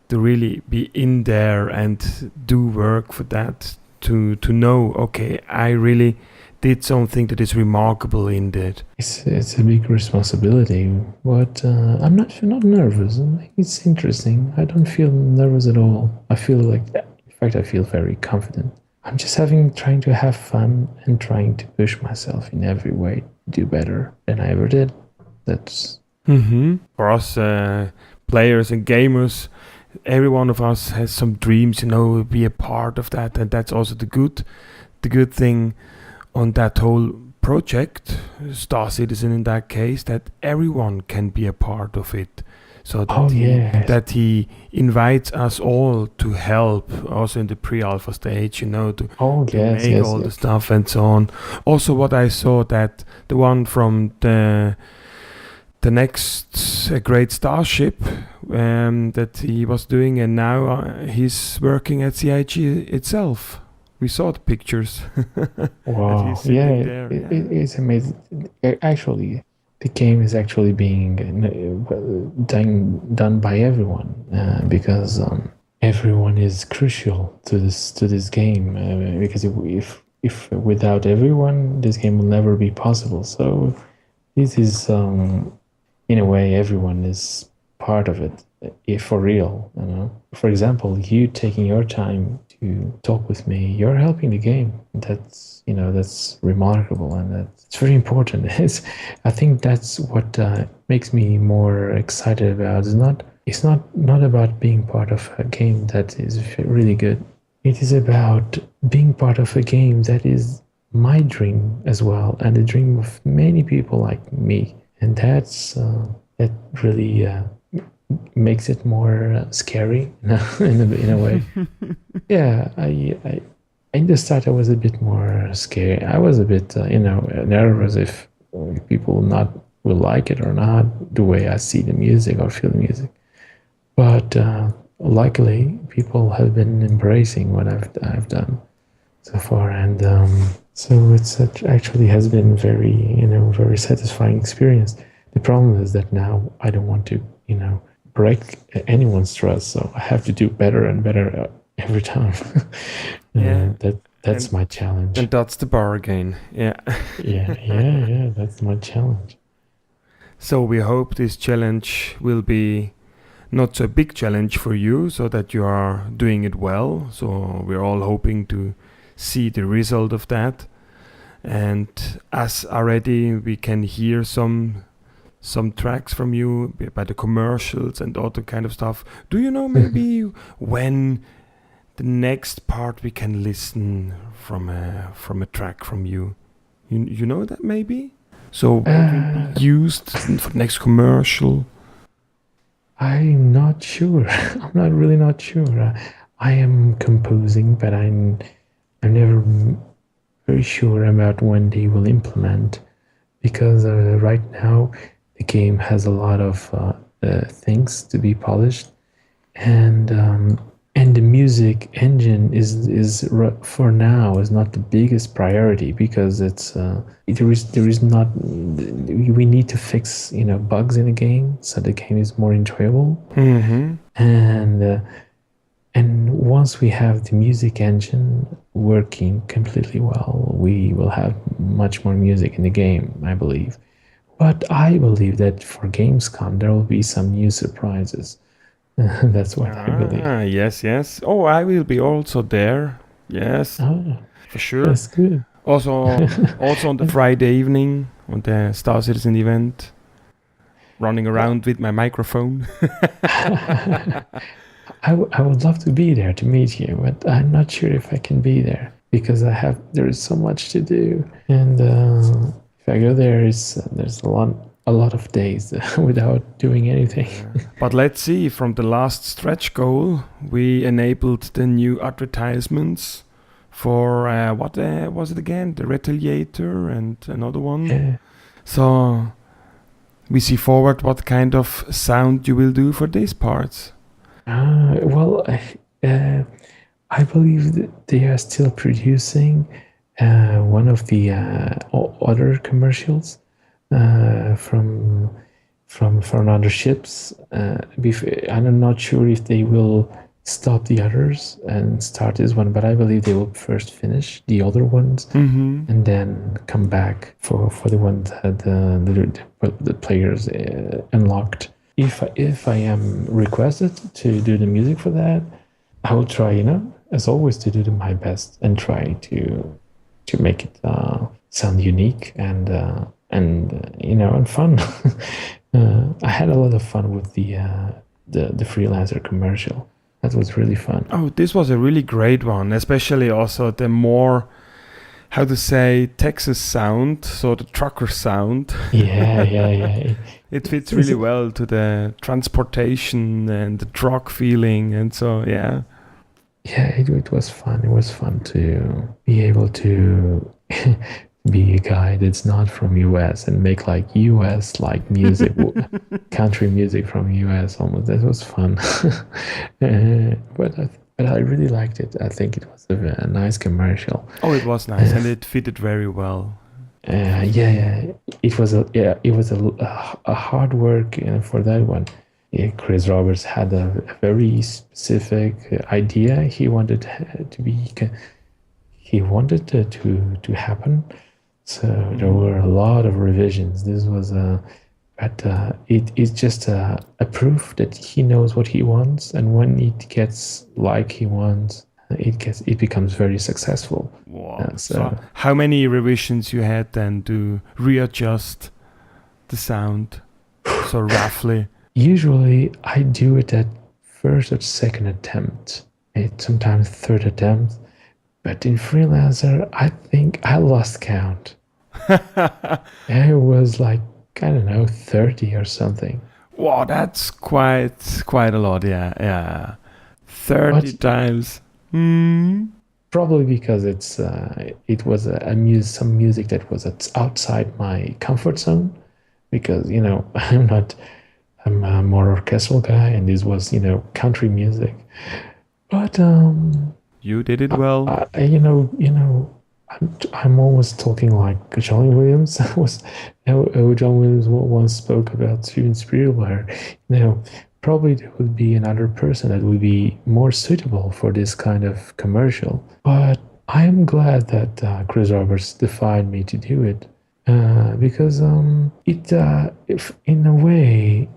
to really be in there and do work for that, to know, okay, I really did something that is remarkable indeed. It's a big responsibility, but I'm not nervous. It's interesting. I don't feel nervous at all. I feel like, in fact, I feel very confident. I'm just trying to have fun and trying to push myself in every way to do better than I ever did. That's For us players and gamers, every one of us has some dreams, be a part of that, and that's also the good thing on that whole project, Star Citizen in that case, that everyone can be a part of it. So oh yes, that he invites us all to help, also in the pre-alpha stage, oh to yes, make yes, all the yes. stuff and so on. Also, what I saw that the one from the next great starship that he was doing, and now he's working at CIG itself. We saw the pictures that Wow, he's yeah, sitting there. Yeah. it's amazing. Actually, the game is actually being done by everyone because everyone is crucial to this game. Because if without everyone, this game will never be possible. So this is in a way everyone is part of it, if for real. For example, you taking your time to talk with me, you're helping the game. That's remarkable, and it's very important. I think that's what makes me more excited about. It's not about being part of a game that is really good. It is about being part of a game that is my dream as well, and the dream of many people like me. And that really makes it more scary in a way. Yeah, I in the start I was a bit more scared. I was a bit nervous if people not will like it or not, the way I see the music or feel the music. But luckily, people have been embracing what I've done so far, and so actually has been very satisfying experience. The problem is that now I don't want to break anyone's trust, so I have to do better and better every time. Yeah. That's And my challenge. and that's the bargain. Yeah. Yeah, that's my challenge. So we hope this challenge will be not so big challenge for you, so that you are doing it well. So we're all hoping to see the result of that. And as already we can hear some tracks from you by the commercials and all the kind of stuff. Do you know maybe when the next part we can listen from a track from you? You know that maybe? So what will be used for the next commercial? I'm not sure. I'm not really not sure. I am composing, but I'm never very sure about when they will implement, because right now the game has a lot of things to be polished, and the music engine for now is not the biggest priority, because there is not, we need to fix bugs in the game so the game is more enjoyable. Mm-hmm. And once we have the music engine working completely well, we will have much more music in the game, I believe. But I believe that for Gamescom there will be some new surprises. That's what I believe. Yes. Oh, I will be also there. Yes, Oh, for sure. that's good. Also on the Friday evening on the Star Citizen event, running around with my microphone. I would love to be there to meet you, but I'm not sure if I can be there because there is so much to do, and if I go there, there's a lot of days without doing anything. But let's see, from the last stretch goal, we enabled the new advertisements for what was it again? The Retaliator and another one. Yeah. So we see forward what kind of sound you will do for these parts. Well, I believe that they are still producing one of the other commercials from other ships. I'm not sure if they will stop the others and start this one, but I believe they will first finish the other ones and then come back for the ones that the players unlocked. If I am requested to do the music for that, I will try, as always, to do my best and try to make it sound unique and fun. I had a lot of fun with the freelancer commercial. That was really fun. Oh, this was a really great one, especially also the more, how to say, Texas sound, so the trucker sound. Yeah. It fits really well to the transportation and the truck feeling, and so yeah. Yeah, it was fun. It was fun to be able to be a guy that's not from US and make like US like music, country music from US almost. That was fun. But I really liked it. I think it was a nice commercial. Oh, it was nice, and it fitted very well. Yeah. It was a hard work for that one. Yeah, Chris Roberts had a very specific idea. He wanted to happen. So there were a lot of revisions. This was it's just a proof that he knows what he wants, and when it gets like he wants, it becomes very successful. Wow. So how many revisions you had then to readjust the sound? So roughly. Usually I do it at first or second attempt. It's sometimes third attempt. But in Freelancer, I think I lost count. It was like, I don't know, 30 or something. Wow, that's quite a lot, yeah. 30 times. Probably because it was some music that was outside my comfort zone. Because, I'm a more orchestral guy, and this was, country music. But you did it well. I'm always talking like John Williams. John Williams once spoke about Steven Spielberg. Probably there would be another person that would be more suitable for this kind of commercial. But I am glad that Chris Roberts defied me to do it, because if in a way,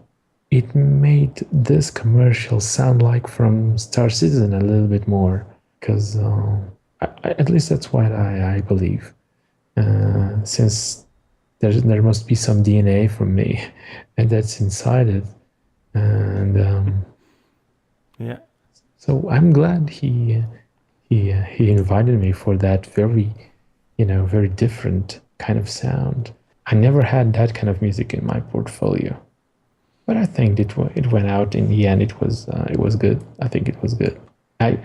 it made this commercial sound like from Star Citizen a little bit more, because at least that's what I believe. Since there must be some DNA from me, and that's inside it, and yeah. So I'm glad he invited me for that very different kind of sound. I never had that kind of music in my portfolio. But I think it went out in the end. It was good. I think it was good. I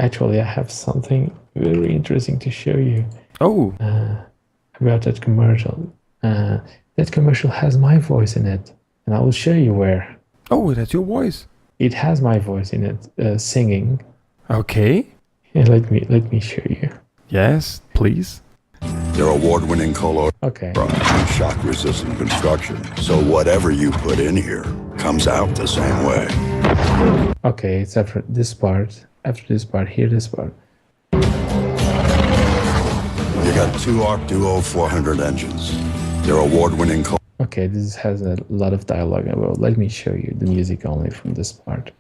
have something very interesting to show you. Oh, about that commercial. That commercial has my voice in it, and I will show you where. Oh, that's your voice. It has my voice in it, singing. Okay. And let me show you. Yes, please. They're award-winning color Okay. and shock-resistant construction, so whatever you put in here comes out the same way. Okay, it's after this part. After this part, hear this part. You got two Arc Duo 400 engines. They're award-winning Okay, this has a lot of dialogue. Well, let me show you the music only from this part.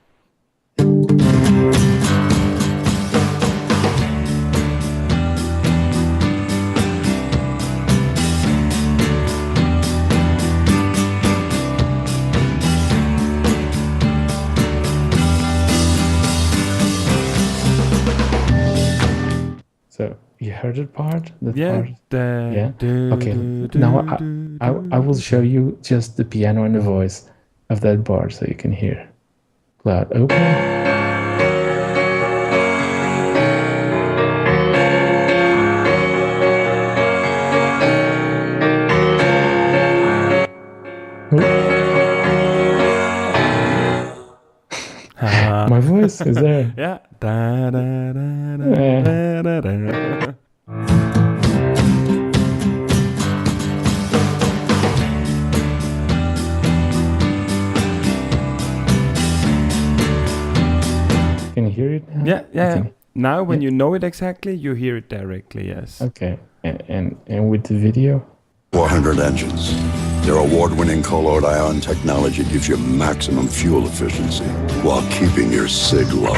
So you heard that part? That part? Yeah. Okay. Now I will show you just the piano and the voice of that part so you can hear. Cloud open. My voice is there. Yeah. Da, da, da, da, da, da, da. Can you hear it now? Yeah, I yeah. think. Now, when Yeah. you know it exactly, you hear it directly. Yes. Okay. And with the video? 400 engines. Their award-winning colloid ion technology gives you maximum fuel efficiency while keeping your sig low.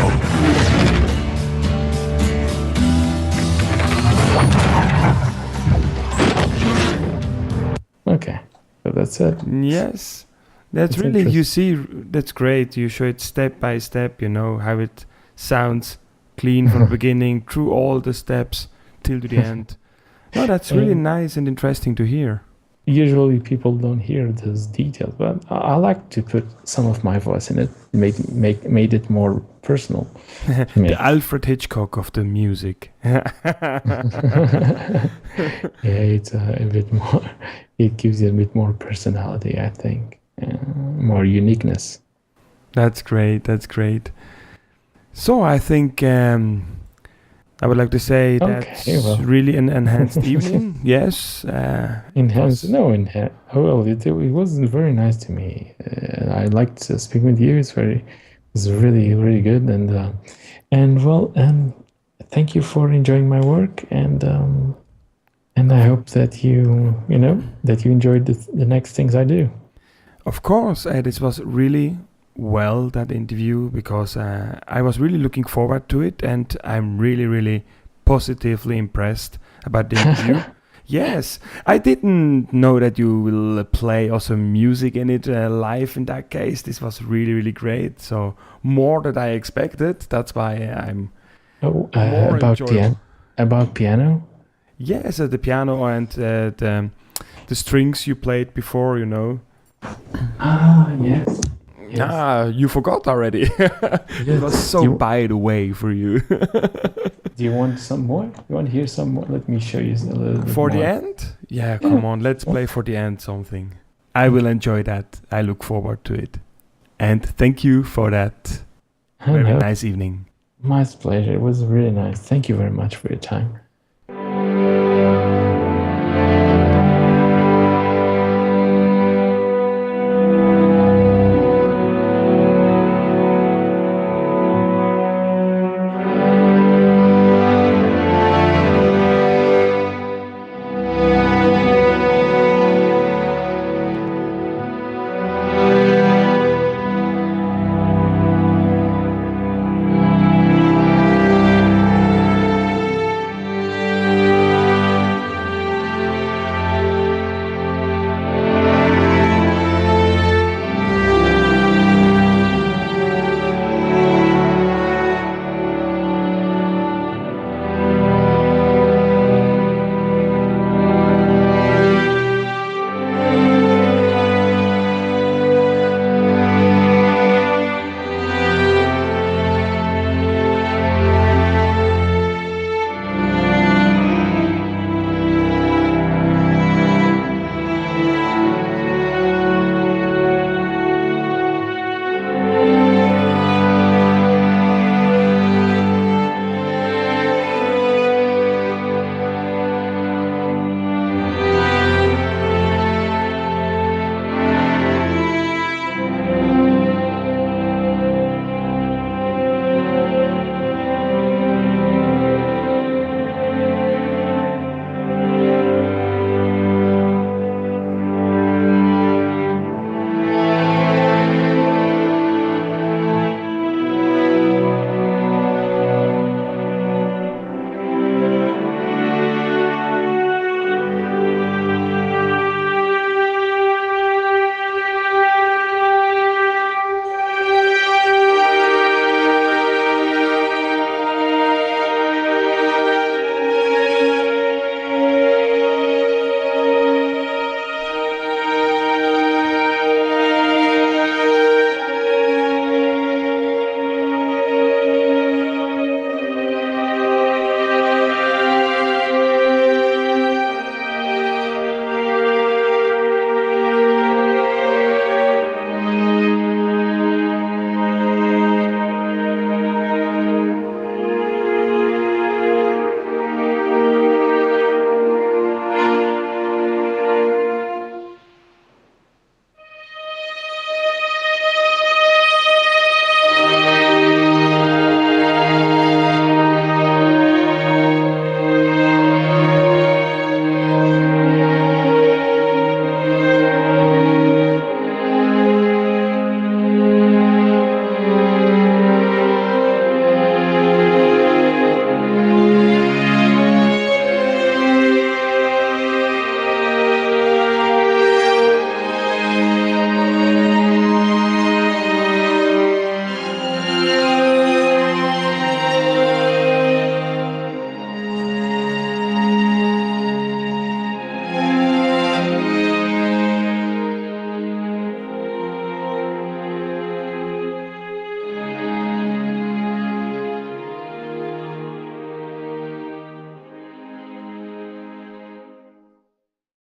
Okay. So that's it. Yes, that's It's really, you interesting. see, that's great. You show it step by step, you know, how it sounds clean from the beginning through all the steps till to the end. No, that's really And nice and interesting to hear. usually people don't hear those details, but I like to put some of my voice in it, made it more personal to The me. Alfred Hitchcock of the music. Yeah, it's a bit more. It gives you a bit more personality, I think, more uniqueness. That's great. That's great. So I think I would like to say Okay, that's well. really an enhanced evening. Yes. Enhance? Was- No, enhance. Well, it was very nice to me. I liked to speak with you. It's really, really good. And thank you for enjoying my work. And I hope that you enjoyed the next things I do. Of course, this was really well, that interview, because I was really looking forward to it, and I'm really, really positively impressed about the interview. Yes, I didn't know that you will play also music in it live. In that case, this was really, really great. So more than I expected. That's why I'm Oh, more enjoyable. about piano. Yes, the piano and the strings you played before, you know. Ah, yes. Yes. Ah, you forgot already. It was so You- by the way for you. Do you want some more? You want to hear some more? Let me show you a little bit For the more. end? Yeah, come on, let's play for the end something. I will enjoy that. I look forward to it. And thank you for that very No, nice evening. my pleasure. It was really nice. Thank you very much for your time.